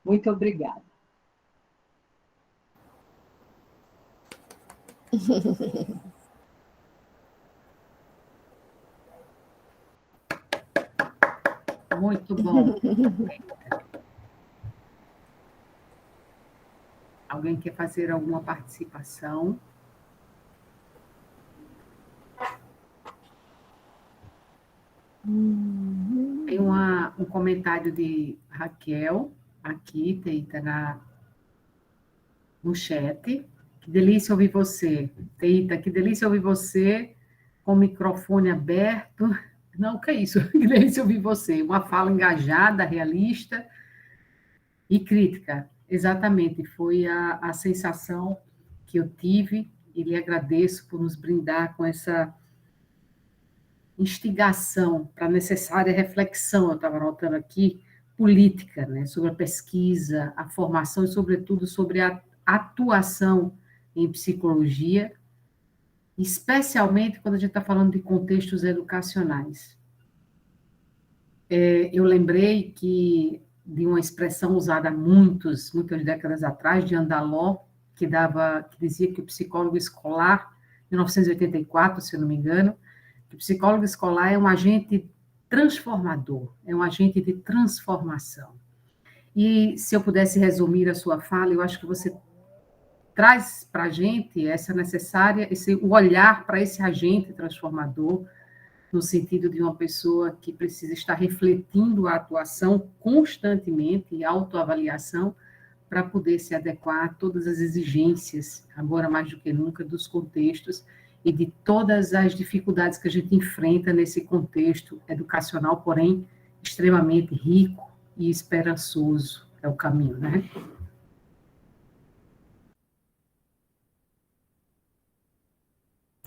Muito obrigada. Muito bom. Alguém quer fazer alguma participação? Tem um comentário de Raquel, aqui, Teita, no chat. Que delícia ouvir você. Teita, que delícia ouvir você com o microfone aberto. Não, que é isso? Que delícia ouvir você. Uma fala engajada, realista e crítica. Exatamente, foi a sensação que eu tive e lhe agradeço por nos brindar com essa instigação para a necessária reflexão, eu estava anotando aqui, política, né, sobre a pesquisa, a formação e, sobretudo, sobre a atuação em psicologia, especialmente quando a gente está falando de contextos educacionais. Eu lembrei de uma expressão usada há muitas décadas atrás, de Andaló, que dizia que o psicólogo escolar, 1984, se eu não me engano, que o psicólogo escolar é um agente transformador, é um agente de transformação. E se eu pudesse resumir a sua fala, eu acho que você traz para a gente o olhar para esse agente transformador, no sentido de uma pessoa que precisa estar refletindo a atuação constantemente e autoavaliação para poder se adequar a todas as exigências, agora mais do que nunca, dos contextos e de todas as dificuldades que a gente enfrenta nesse contexto educacional, porém, extremamente rico e esperançoso. É o caminho, né?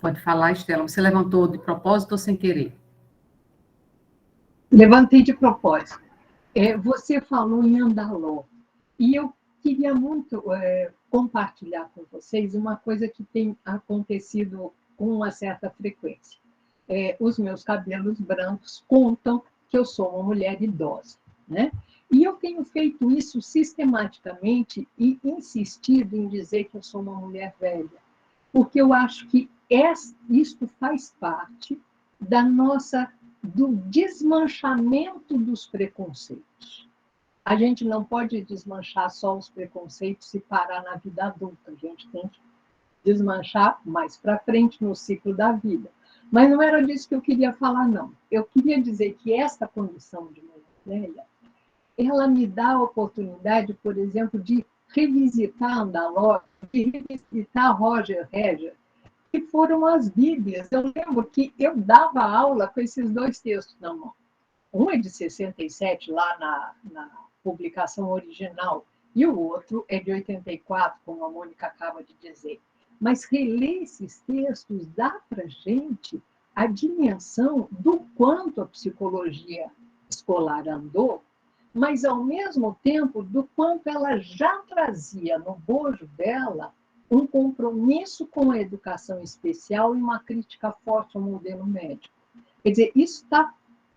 Pode falar, Estela. Você levantou de propósito ou sem querer? Levantei de propósito. Você falou em Andaló, e eu queria muito compartilhar com vocês uma coisa que tem acontecido com uma certa frequência. Os meus cabelos brancos contam que eu sou uma mulher idosa, né? E eu tenho feito isso sistematicamente e insistido em dizer que eu sou uma mulher velha, porque eu acho que isso faz parte do desmanchamento dos preconceitos. A gente não pode desmanchar só os preconceitos e parar na vida adulta. A gente tem que desmanchar mais para frente no ciclo da vida. Mas não era disso que eu queria falar, não. Eu queria dizer que essa condição de mulher velha, ela me dá a oportunidade, por exemplo, de revisitar Andaló, de revisitar Roger Reger, que foram as Bíblias. Eu lembro que eu dava aula com esses 2 textos na mão. Um é de 67, lá na publicação original, e o outro é de 84, como a Mônica acaba de dizer. Mas reler esses textos dá para a gente a dimensão do quanto a psicologia escolar andou, mas, ao mesmo tempo, do quanto ela já trazia no bojo dela um compromisso com a educação especial e uma crítica forte ao modelo médico. Quer dizer, isso está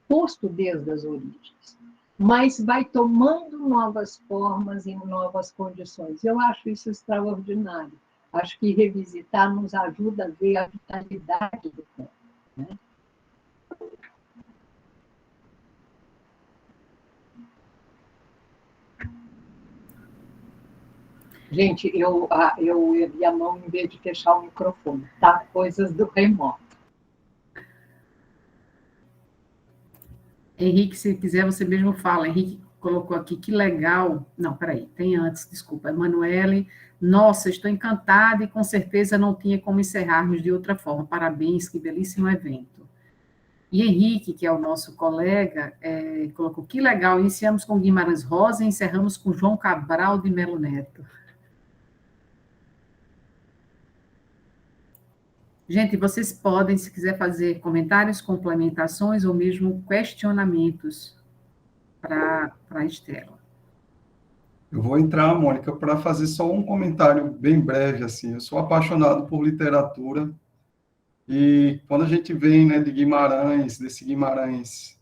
posto desde as origens, mas vai tomando novas formas e novas condições. Eu acho isso extraordinário. Acho que revisitar nos ajuda a ver a vitalidade do campo, né? Gente, eu ergui a mão em vez de fechar o microfone, tá? Coisas do remoto. Henrique, se quiser, você mesmo fala. Henrique colocou aqui, que legal. Não, peraí, tem antes, desculpa. Emanuele, nossa, estou encantada e com certeza não tinha como encerrarmos de outra forma. Parabéns, que belíssimo evento. E Henrique, que é o nosso colega, colocou, que legal, iniciamos com Guimarães Rosa e encerramos com João Cabral de Melo Neto. Gente, vocês podem, se quiser fazer comentários, complementações ou mesmo questionamentos para a Estela. Eu vou entrar, Mônica, para fazer só um comentário bem breve, assim. Eu sou apaixonado por literatura e quando a gente vem, né, de Guimarães, desse Guimarães,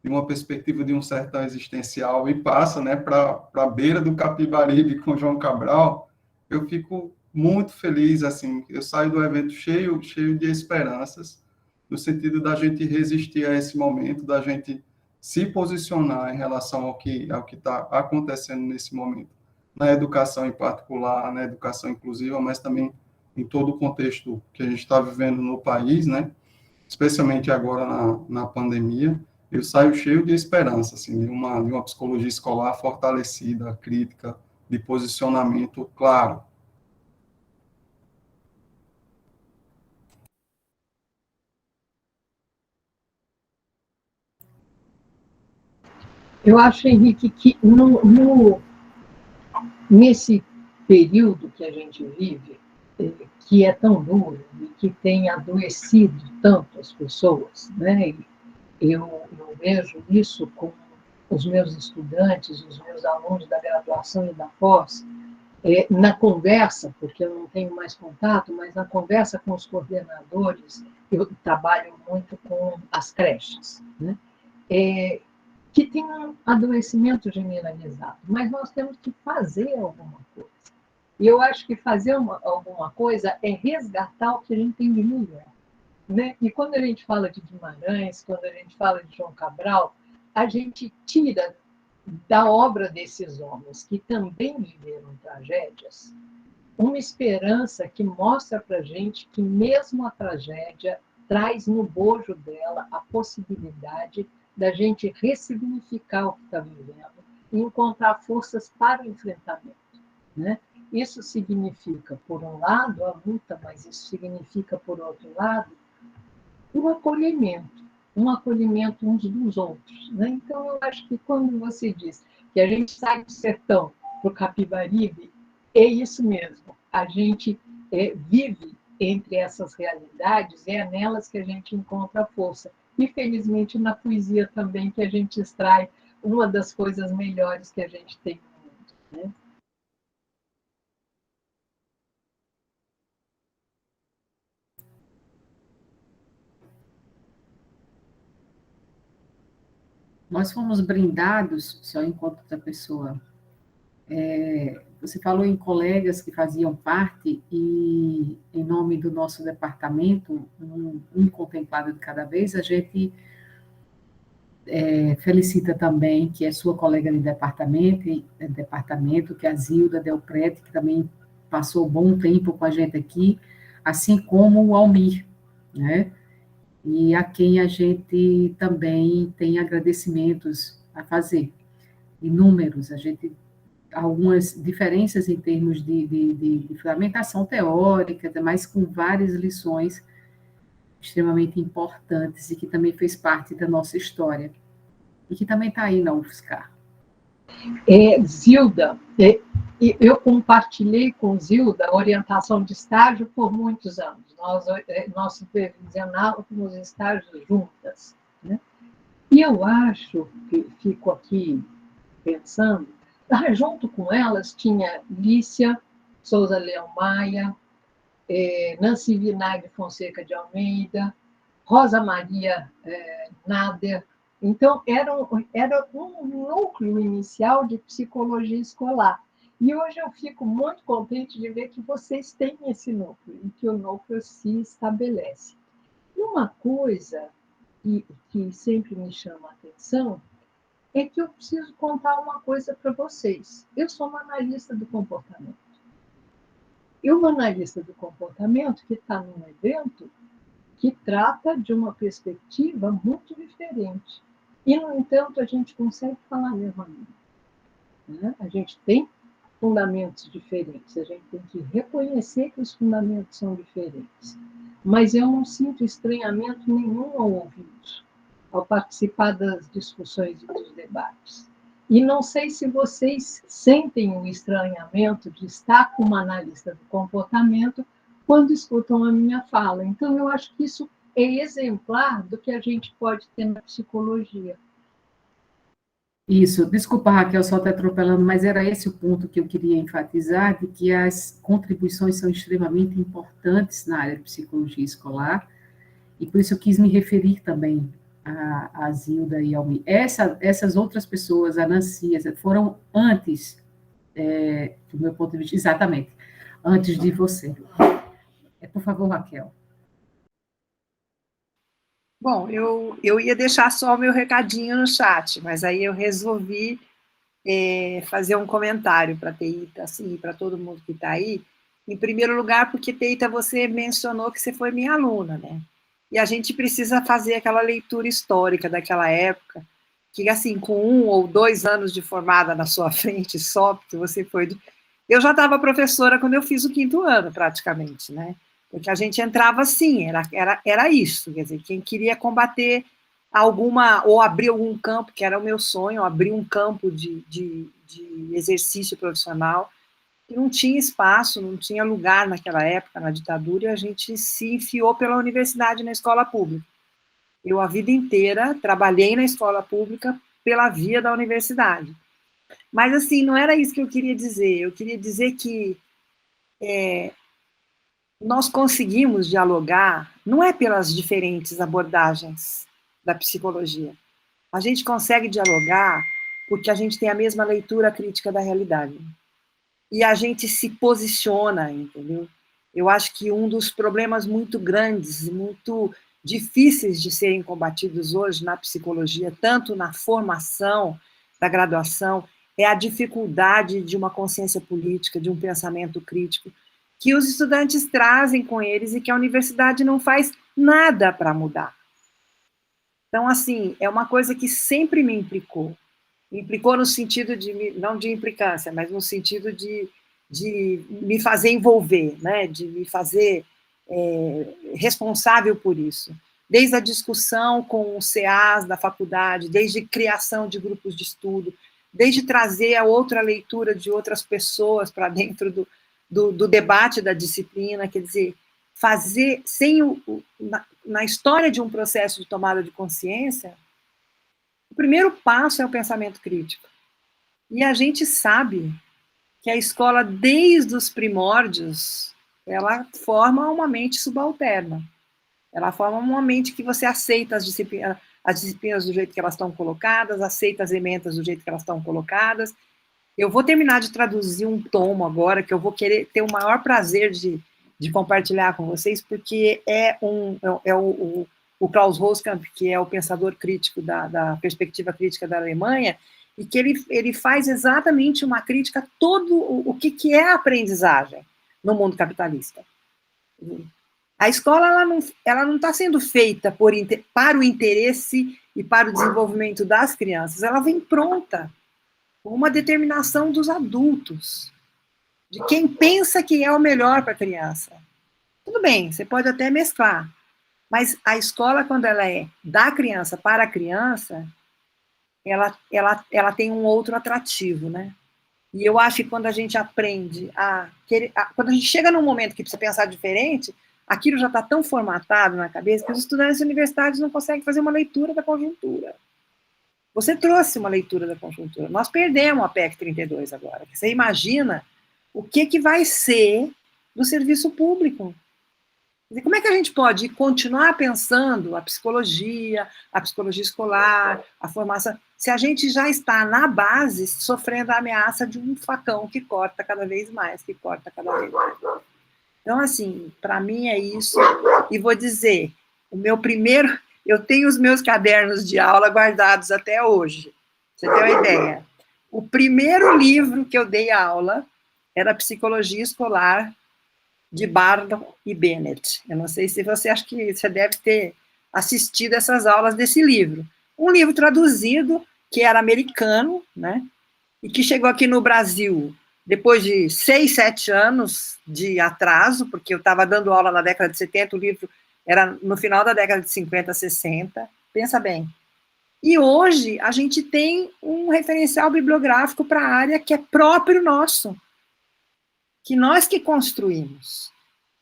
de uma perspectiva de um sertão existencial e passa, né, para a beira do Capibaribe com João Cabral, eu fico muito feliz, assim. Eu saio do evento cheio de esperanças, no sentido da gente resistir a esse momento, da gente se posicionar em relação ao que está acontecendo nesse momento, na educação em particular, na educação inclusiva, mas também em todo o contexto que a gente está vivendo no país, né? Especialmente agora na pandemia. Eu saio cheio de esperança, assim, de uma psicologia escolar fortalecida, crítica, de posicionamento claro. Eu acho, Henrique, que nesse período que a gente vive, que é tão duro e que tem adoecido tanto as pessoas, né? Eu vejo isso com os meus estudantes, os meus alunos da graduação e da pós, na conversa, porque eu não tenho mais contato, mas na conversa com os coordenadores, eu trabalho muito com as creches, né? Que tem um adoecimento generalizado, mas nós temos que fazer alguma coisa. E eu acho que fazer alguma coisa é resgatar o que a gente tem de melhor, né? E quando a gente fala de Guimarães, quando a gente fala de João Cabral, a gente tira da obra desses homens, que também viveram tragédias, uma esperança que mostra para a gente que mesmo a tragédia traz no bojo dela a possibilidade da gente ressignificar o que está vivendo e encontrar forças para o enfrentamento, né? Isso significa, por um lado, a luta, mas isso significa, por outro lado, um acolhimento uns dos outros, né? Então, eu acho que quando você diz que a gente sai do sertão para o Capibaribe, é isso mesmo. A gente vive entre essas realidades, é nelas que a gente encontra força. E, felizmente, na poesia também que a gente extrai uma das coisas melhores que a gente tem no mundo, né? Nós fomos brindados, só enquanto outra pessoa. Você falou em colegas que faziam parte, e em nome do nosso departamento, um contemplado de cada vez, a gente felicita também que é sua colega de departamento, que é a Zilda Delprete, que também passou bom tempo com a gente aqui, assim como o Almir, né? E a quem a gente também tem agradecimentos a fazer, inúmeros. A gente algumas diferenças em termos de fundamentação teórica, mas com várias lições extremamente importantes e que também fez parte da nossa história e que também está aí na UFSCar. Zilda, eu compartilhei com Zilda a orientação de estágio por muitos anos. Nós supervisionávamos estágios juntas, né? E eu acho, que fico aqui pensando, junto com elas tinha Lícia Souza Leão Maia, Nancy Vinagre Fonseca de Almeida, Rosa Maria Nader. Então, era um núcleo inicial de psicologia escolar. E hoje eu fico muito contente de ver que vocês têm esse núcleo, e que o núcleo se estabelece. E uma coisa que sempre me chama a atenção é que eu preciso contar uma coisa para vocês. Eu sou uma analista do comportamento. E uma analista do comportamento que está num evento que trata de uma perspectiva muito diferente. E, no entanto, a gente consegue falar a mesma língua, né? A gente tem fundamentos diferentes, a gente tem que reconhecer que os fundamentos são diferentes. Mas eu não sinto estranhamento nenhum ao ouvir isso, ao participar das discussões e dos debates. E não sei se vocês sentem o estranhamento de estar com uma analista do comportamento quando escutam a minha fala. Então, eu acho que isso é exemplar do que a gente pode ter na psicologia. Isso, desculpa, Raquel, só estou atropelando, mas era esse o ponto que eu queria enfatizar, de que as contribuições são extremamente importantes na área de psicologia escolar, e por isso eu quis me referir também a Zilda e ao Mi. Essas outras pessoas, a Nancy, foram antes, do meu ponto de vista, exatamente, antes de você. Por favor, Raquel. Bom, eu ia deixar só o meu recadinho no chat, mas aí eu resolvi fazer um comentário para a Teita, assim, para todo mundo que está aí. Em primeiro lugar, porque, Teita, você mencionou que você foi minha aluna, né? E a gente precisa fazer aquela leitura histórica daquela época, que, assim, com 1 ou 2 anos de formada na sua frente só, porque você foi... Eu já estava professora quando eu fiz o 5º ano, praticamente, né? Porque a gente entrava assim, era isso, quer dizer, quem queria combater alguma, ou abrir algum campo, que era o meu sonho, abrir um campo de exercício profissional, que não tinha espaço, não tinha lugar naquela época, na ditadura, e a gente se enfiou pela universidade, na escola pública. Eu, a vida inteira, trabalhei na escola pública pela via da universidade. Mas, assim, não era isso que eu queria dizer. Eu queria dizer que nós conseguimos dialogar, não é pelas diferentes abordagens da psicologia. A gente consegue dialogar porque a gente tem a mesma leitura crítica da realidade. E a gente se posiciona, entendeu? Eu acho que um dos problemas muito grandes, muito difíceis de serem combatidos hoje na psicologia, tanto na formação da graduação, é a dificuldade de uma consciência política, de um pensamento crítico, que os estudantes trazem com eles e que a universidade não faz nada para mudar. Então, assim, é uma coisa que sempre me implicou. Me implicou no sentido de, não de implicância, mas no sentido de me fazer envolver, né? De me fazer responsável por isso. Desde a discussão com os CAs da faculdade, desde a criação de grupos de estudo, desde trazer a outra leitura de outras pessoas para dentro do debate da disciplina, quer dizer, fazer, na história de um processo de tomada de consciência, o primeiro passo é o pensamento crítico. E a gente sabe que a escola, desde os primórdios, ela forma uma mente subalterna. Ela forma uma mente que você aceita as disciplinas do jeito que elas estão colocadas, aceita as emendas do jeito que elas estão colocadas. Eu vou terminar de traduzir um tomo agora, que eu vou querer ter o maior prazer de compartilhar com vocês, porque o Klaus Roskamp, que é o pensador crítico da perspectiva crítica da Alemanha, e que ele faz exatamente uma crítica a todo o que é a aprendizagem no mundo capitalista. A escola ela não está sendo feita para o interesse e para o desenvolvimento das crianças, ela vem pronta, com uma determinação dos adultos, de quem pensa que é o melhor para a criança. Tudo bem, você pode até mesclar, Mas a escola, quando ela é da criança para a criança, ela tem um outro atrativo, né? E eu acho que quando a gente aprende quando a gente chega num momento que precisa pensar diferente, aquilo já está tão formatado na cabeça que os estudantes universitários não conseguem fazer uma leitura da conjuntura. Você trouxe uma leitura da conjuntura. Nós perdemos a PEC 32 agora. Você imagina o que vai ser do serviço público? Como é que a gente pode continuar pensando a psicologia escolar, a formação, se a gente já está na base sofrendo a ameaça de um facão que corta cada vez mais, que corta cada vez mais. Então, assim, para mim é isso. E vou dizer, eu tenho os meus cadernos de aula guardados até hoje. Você tem uma ideia? O primeiro livro que eu dei aula era Psicologia Escolar, de Barlow e Bennett. Eu não sei se você acha que você deve ter assistido essas aulas desse livro. Um livro traduzido, que era americano, né? E que chegou aqui no Brasil depois de 6, 7 anos de atraso, porque eu estava dando aula na década de 70, o livro era no final da década de 50, 60. Pensa bem. E hoje a gente tem um referencial bibliográfico para a área que é próprio nosso, que nós que construímos.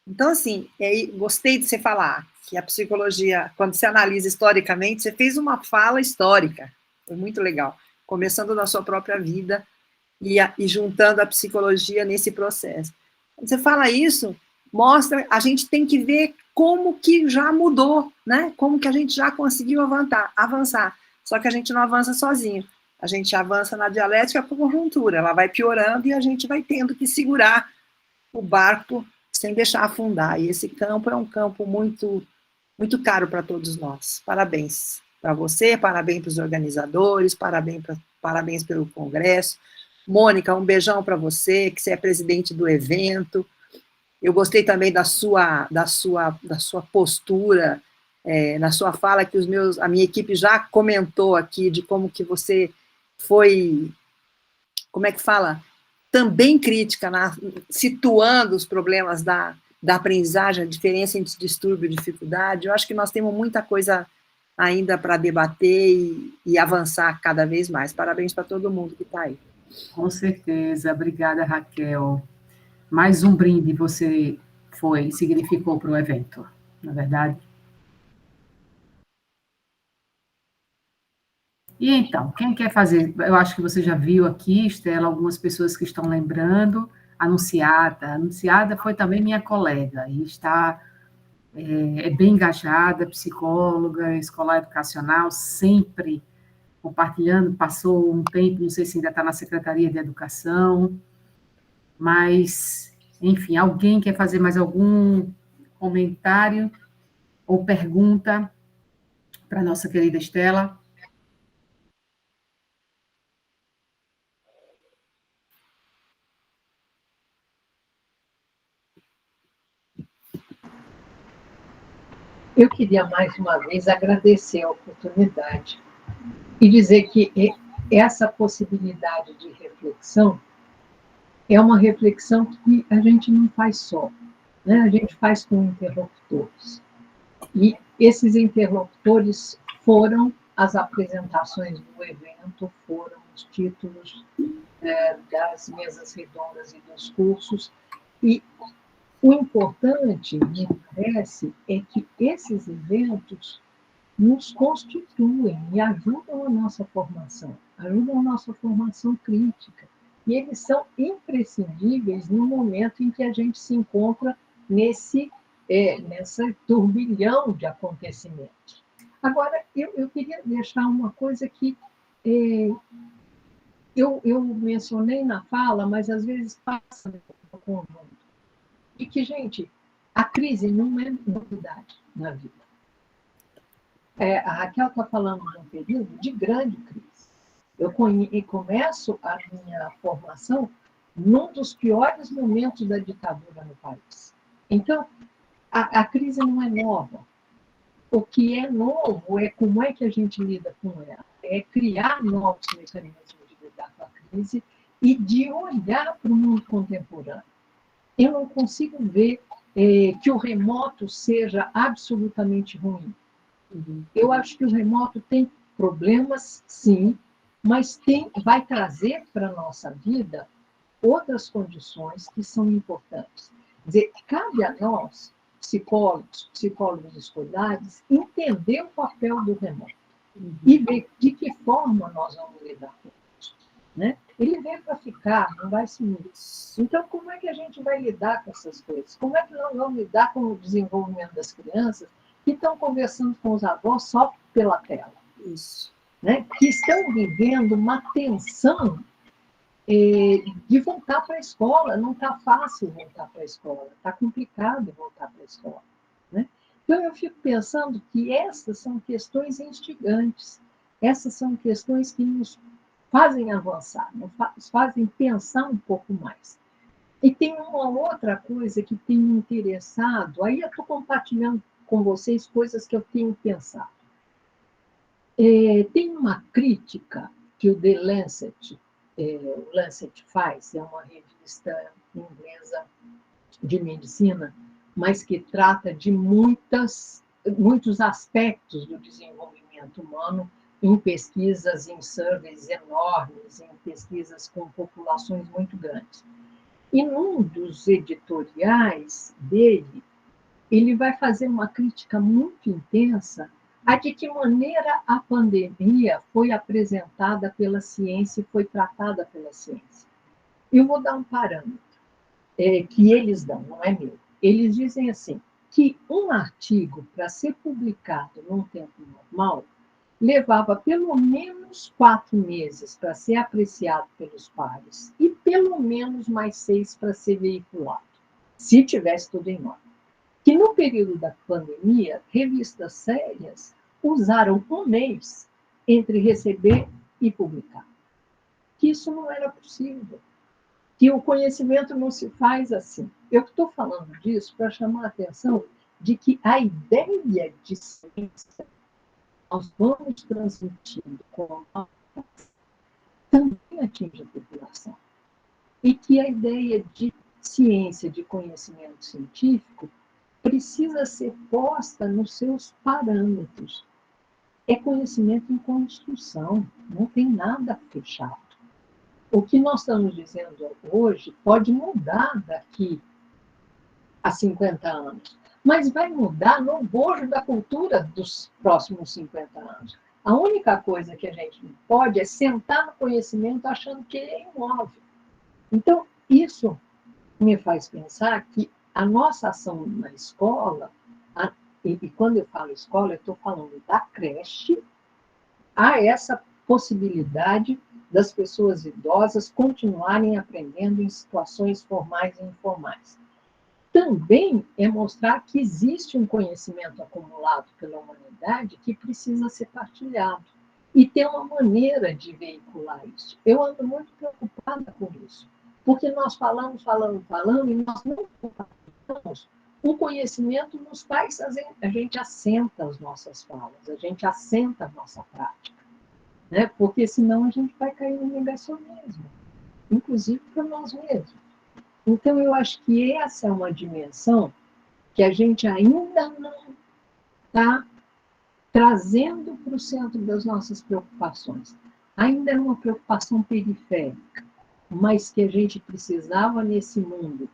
Então, assim, gostei de você falar que a psicologia, quando se analisa historicamente, você fez uma fala histórica, foi muito legal, começando na sua própria vida e juntando a psicologia nesse processo. Quando você fala isso, mostra, a gente tem que ver como que já mudou, né? Como que a gente já conseguiu avançar, só que a gente não avança sozinho. A gente avança na dialética com a conjuntura, ela vai piorando e a gente vai tendo que segurar o barco sem deixar afundar. E esse campo é um campo muito, muito caro para todos nós. Parabéns para você, parabéns para os organizadores, parabéns pelo congresso. Mônica, um beijão para você, que você é presidente do evento. Eu gostei também da sua postura, na sua fala, que a minha equipe já comentou aqui de como que você foi, como é que fala? Também crítica, situando os problemas da aprendizagem, a diferença entre distúrbio e dificuldade. Eu acho que nós temos muita coisa ainda para debater e avançar cada vez mais. Parabéns para todo mundo que está aí. Com certeza. Obrigada, Raquel. Mais um brinde você significou para o evento, na verdade. E então, quem quer fazer? Eu acho que você já viu aqui, Estela, algumas pessoas que estão lembrando. Anunciada foi também minha colega, e está bem engajada, psicóloga, escolar educacional, sempre compartilhando, passou um tempo, não sei se ainda está na Secretaria de Educação, mas, enfim, alguém quer fazer mais algum comentário ou pergunta para a nossa querida Estela? Eu queria, mais uma vez, agradecer a oportunidade e dizer que essa possibilidade de reflexão é uma reflexão que a gente não faz só, né? A gente faz com interlocutores. E esses interlocutores foram as apresentações do evento, foram os títulos das mesas redondas e dos cursos, e o importante, me parece, é que esses eventos nos constituem e ajudam a nossa formação crítica. E eles são imprescindíveis no momento em que a gente se encontra nessa turbilhão de acontecimentos. Agora, eu queria deixar uma coisa que eu mencionei na fala, mas às vezes passa no conjunto. E que, gente, a crise não é novidade na vida. A Raquel está falando de um período de grande crise. Eu começo a minha formação num dos piores momentos da ditadura no país. Então, a crise não é nova. O que é novo é como é que a gente lida com ela. É criar novos mecanismos de lidar com a crise e de olhar para o mundo contemporâneo. Eu não consigo ver que o remoto seja absolutamente ruim. Eu acho que o remoto tem problemas, sim, mas vai trazer para a nossa vida outras condições que são importantes. Quer dizer, cabe a nós, psicólogos escolares, entender o papel do remoto e ver de que forma nós vamos lidar com isso. Né? Ele veio para ficar, não vai sumir. Então, como é que a gente vai lidar com essas coisas? Como é que nós vamos lidar com o desenvolvimento das crianças que estão conversando com os avós só pela tela? Isso. Né? Que estão vivendo uma tensão de voltar para a escola. Não está fácil voltar para a escola, está complicado voltar para a escola. Né? Então, eu fico pensando que essas são questões instigantes, essas são questões que nos fazem avançar, nos fazem pensar um pouco mais. E tem uma outra coisa que tem me interessado, aí eu estou compartilhando com vocês coisas que eu tenho pensado. Tem uma crítica que o The Lancet, o Lancet faz, é uma revista inglesa de medicina, mas que trata de muitos aspectos do desenvolvimento humano em pesquisas, em surveys enormes, em pesquisas com populações muito grandes. E num dos editoriais dele, ele vai fazer uma crítica muito intensa a de que maneira a pandemia foi apresentada pela ciência e foi tratada pela ciência. Eu vou dar um parâmetro que eles dão, não é meu. Eles dizem assim, que um artigo, para ser publicado num tempo normal, levava pelo menos 4 meses para ser apreciado pelos pares e pelo menos mais 6 para ser veiculado, se tivesse tudo em ordem. Que no período da pandemia, revistas sérias usaram 1 mês entre receber e publicar. Que isso não era possível. Que o conhecimento não se faz assim. Eu estou falando disso para chamar a atenção de que a ideia de ciência nós vamos transmitindo com a também atinge a população. E que a ideia de ciência, de conhecimento científico, precisa ser posta nos seus parâmetros. É conhecimento em construção, não tem nada fechado. O que nós estamos dizendo hoje pode mudar daqui a 50 anos, mas vai mudar no bojo da cultura dos próximos 50 anos. A única coisa que a gente pode é sentar no conhecimento achando que ele é imóvel. Então, isso me faz pensar que a nossa ação na escola, e quando eu falo escola, eu estou falando da creche, há essa possibilidade das pessoas idosas continuarem aprendendo em situações formais e informais. Também é mostrar que existe um conhecimento acumulado pela humanidade que precisa ser partilhado. E ter uma maneira de veicular isso. Eu ando muito preocupada com isso. Porque nós falamos, e nós não compartilhamos. O conhecimento nos faz, a gente assenta as nossas falas, a gente assenta a nossa prática. Né? Porque senão a gente vai cair no negacionismo, inclusive para nós mesmos. Então, eu acho que essa é uma dimensão que a gente ainda não está trazendo para o centro das nossas preocupações. Ainda é uma preocupação periférica, mas que a gente precisava nesse mundo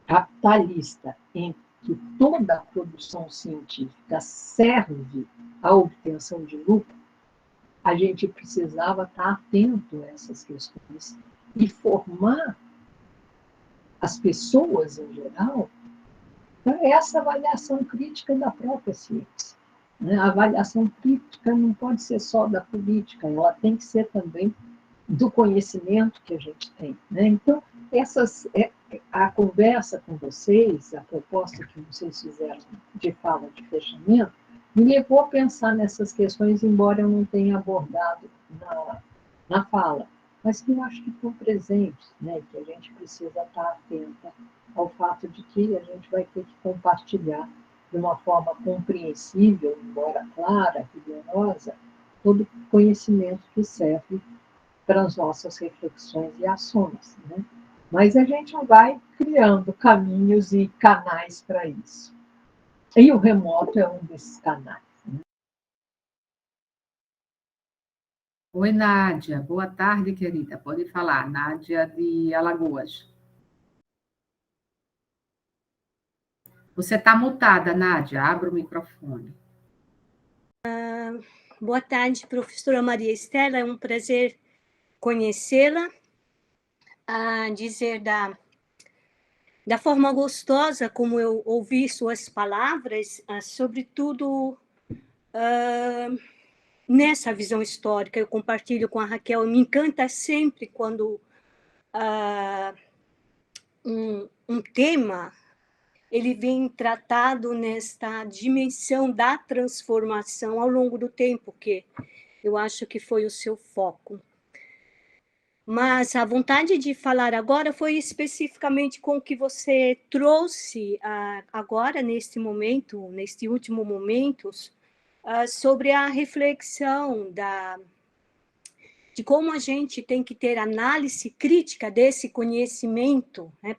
capitalista, em que toda a produção científica serve à obtenção de lucro, a gente precisava estar atento a essas questões e formar as pessoas, em geral, para essa avaliação crítica da própria ciência. A avaliação crítica não pode ser só da política, ela tem que ser também do conhecimento que a gente tem. Então, a conversa com vocês, a proposta que vocês fizeram de fala de fechamento, me levou a pensar nessas questões, embora eu não tenha abordado na fala, mas que eu acho que estão presentes, que a gente precisa estar atenta ao fato de que a gente vai ter que compartilhar de uma forma compreensível, embora clara, rigorosa, todo o conhecimento que serve para as nossas reflexões e ações. Mas a gente vai criar criando caminhos e canais para isso. E o remoto é um desses canais. Oi, Nádia. Boa tarde, querida. Pode falar. Nádia de Alagoas. Você está mutada, Nádia. Abra o microfone. Boa tarde, professora Maria Estela. É um prazer conhecê-la. Dizer da forma gostosa como eu ouvi suas palavras, sobretudo nessa visão histórica. Eu compartilho com a Raquel. Me encanta sempre quando um tema ele vem tratado nesta dimensão da transformação ao longo do tempo, que eu acho que foi o seu foco. Mas a vontade de falar agora foi especificamente com o que você trouxe agora, neste momento, neste último momento, sobre a reflexão de como a gente tem que ter análise crítica desse conhecimento, né?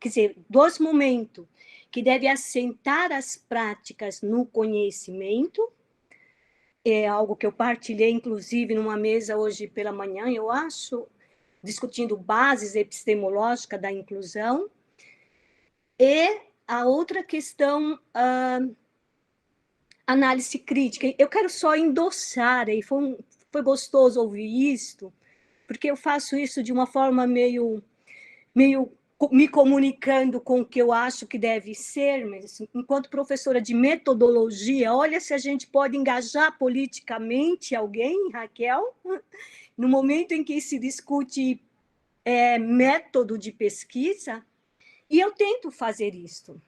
Quer dizer, dos momentos que deve assentar as práticas no conhecimento. É algo que eu partilhei, inclusive, numa mesa hoje pela manhã, eu acho, discutindo bases epistemológicas da inclusão. E a outra questão, análise crítica. Eu quero só endossar, e foi gostoso ouvir isso, porque eu faço isso de uma forma meio me comunicando com o que eu acho que deve ser, mas enquanto professora de metodologia, olha se a gente pode engajar politicamente alguém, Raquel, no momento em que se discute método de pesquisa, e eu tento fazer isto,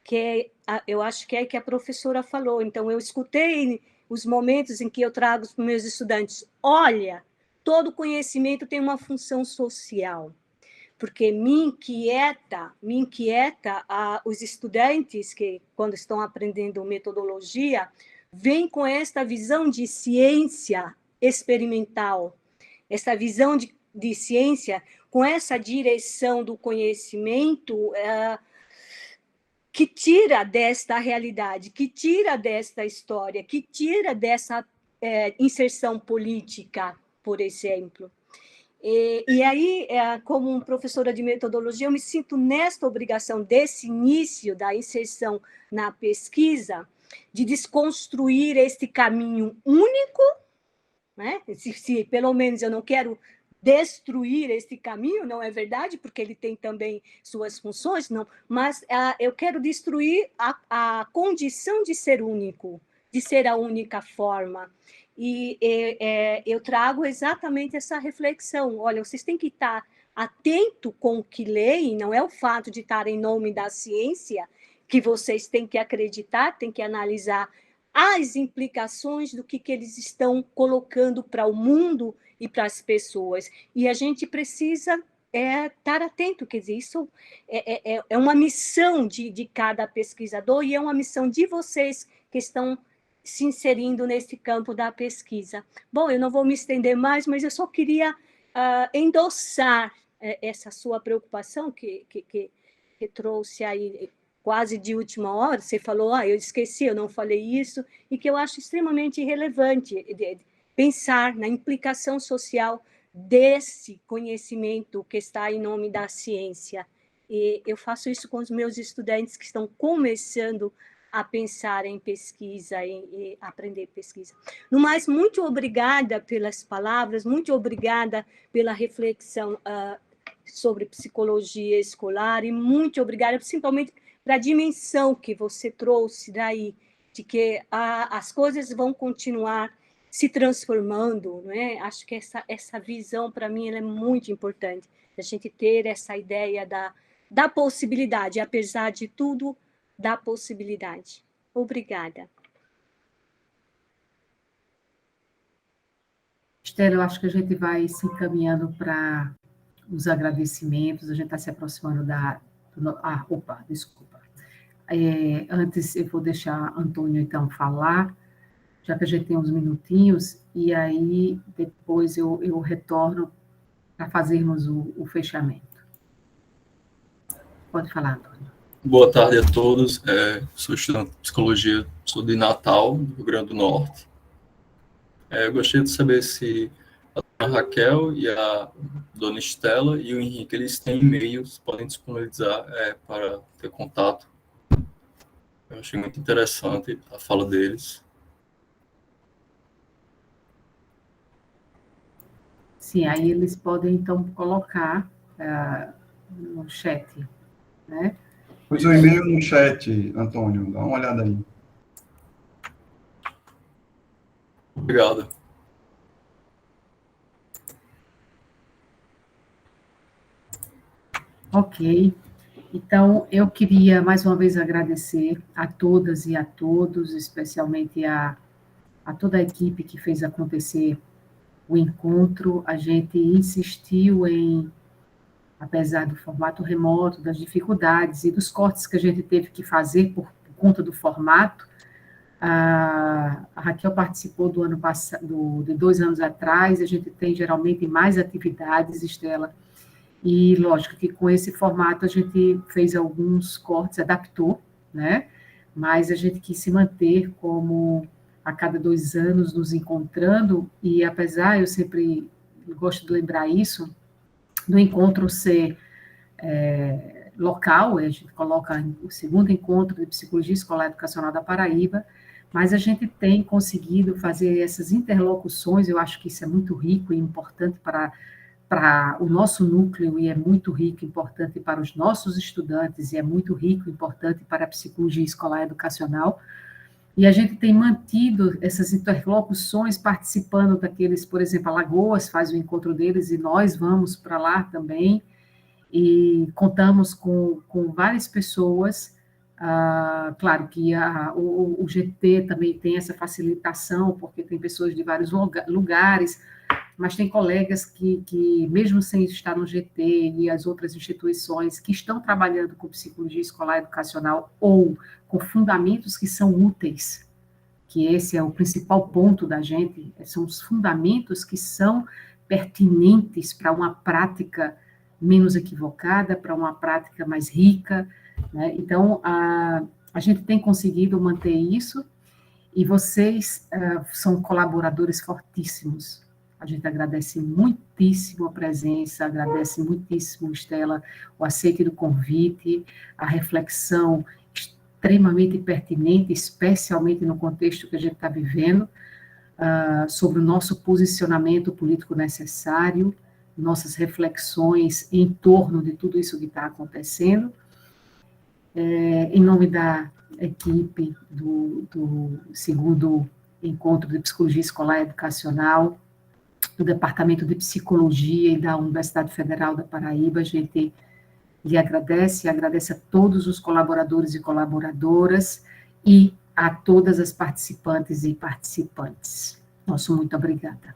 que eu acho que é que a professora falou. Então, eu escutei os momentos em que eu trago para os meus estudantes, olha, todo conhecimento tem uma função social, porque me inquieta os estudantes que, quando estão aprendendo metodologia, vêm com esta visão de ciência experimental, essa visão de ciência com essa direção do conhecimento que tira desta realidade, que tira desta história, que tira dessa inserção política, por exemplo. E aí, como professora de metodologia, eu me sinto nesta obrigação desse início da inserção na pesquisa, de desconstruir este caminho único, né? Se pelo menos eu não quero destruir este caminho, não é verdade, porque ele tem também suas funções, não, mas eu quero destruir a condição de ser único, de ser a única forma. E eu trago exatamente essa reflexão. Olha, vocês têm que estar atento com o que leem, não é o fato de estar em nome da ciência que vocês têm que acreditar, têm que analisar as implicações do que eles estão colocando para o mundo e para as pessoas. E a gente precisa estar atento, quer dizer, isso é uma missão de cada pesquisador e é uma missão de vocês que estão se inserindo nesse campo da pesquisa. Bom, eu não vou me estender mais, mas eu só queria endossar essa sua preocupação que trouxe aí quase de última hora. Você falou, eu esqueci, eu não falei isso, e que eu acho extremamente relevante pensar na implicação social desse conhecimento que está em nome da ciência. E eu faço isso com os meus estudantes que estão começando a pensar em pesquisa e aprender pesquisa. No mais, muito obrigada pelas palavras, muito obrigada pela reflexão sobre psicologia escolar e muito obrigada, principalmente, para a dimensão que você trouxe daí, de que as coisas vão continuar se transformando, não é? Acho que essa visão, para mim, ela é muito importante, a gente ter essa ideia da possibilidade, apesar de tudo, da possibilidade. Obrigada. Estela, eu acho que a gente vai se encaminhando para os agradecimentos, a gente está se aproximando desculpa. Antes eu vou deixar Antônio, então, falar, já que a gente tem uns minutinhos, e aí depois eu retorno para fazermos o fechamento. Pode falar, Antônio. Boa tarde a todos. Sou estudante de psicologia, sou de Natal, do Rio Grande do Norte. Eu gostaria de saber se a dona Raquel e a dona Estela e o Henrique, eles têm e-mails, podem disponibilizar para ter contato. Eu achei muito interessante a fala deles. Sim, aí eles podem, então, colocar no chat, né? Pus o e-mail no chat, Antônio, dá uma olhada aí. Obrigado. Ok. Então, eu queria, mais uma vez, agradecer a todas e a todos, especialmente a toda a equipe que fez acontecer o encontro. A gente insistiu em, apesar do formato remoto, das dificuldades e dos cortes que a gente teve que fazer por conta do formato. A Raquel participou do ano passado, de 2 anos atrás. A gente tem geralmente mais atividades, Estela, e lógico que com esse formato a gente fez alguns cortes, adaptou, né? Mas a gente quis se manter como a cada 2 anos nos encontrando, e apesar, eu sempre gosto de lembrar isso, do encontro ser local, a gente coloca o segundo encontro de Psicologia Escolar Educacional da Paraíba, mas a gente tem conseguido fazer essas interlocuções. Eu acho que isso é muito rico e importante para o nosso núcleo, e é muito rico e importante para os nossos estudantes, e é muito rico e importante para a psicologia escolar educacional. E a gente tem mantido essas interlocuções, participando daqueles, por exemplo, Alagoas faz o encontro deles, e nós vamos para lá também, e contamos com várias pessoas. Claro que o GT também tem essa facilitação, porque tem pessoas de vários lugares, mas tem colegas que, mesmo sem estar no GT e as outras instituições, que estão trabalhando com psicologia escolar educacional ou com fundamentos que são úteis, que esse é o principal ponto da gente, são os fundamentos que são pertinentes para uma prática menos equivocada, para uma prática mais rica, né? Então, a gente tem conseguido manter isso, e vocês são colaboradores fortíssimos. A gente agradece muitíssimo a presença, agradece muitíssimo, Estela, o aceite do convite, a reflexão extremamente pertinente, especialmente no contexto que a gente está vivendo, sobre o nosso posicionamento político necessário, nossas reflexões em torno de tudo isso que está acontecendo. Em nome da equipe do segundo encontro de Psicologia Escolar Educacional, do Departamento de Psicologia e da Universidade Federal da Paraíba, a gente lhe agradece a todos os colaboradores e colaboradoras e a todas as participantes e participantes. Nosso muito obrigada.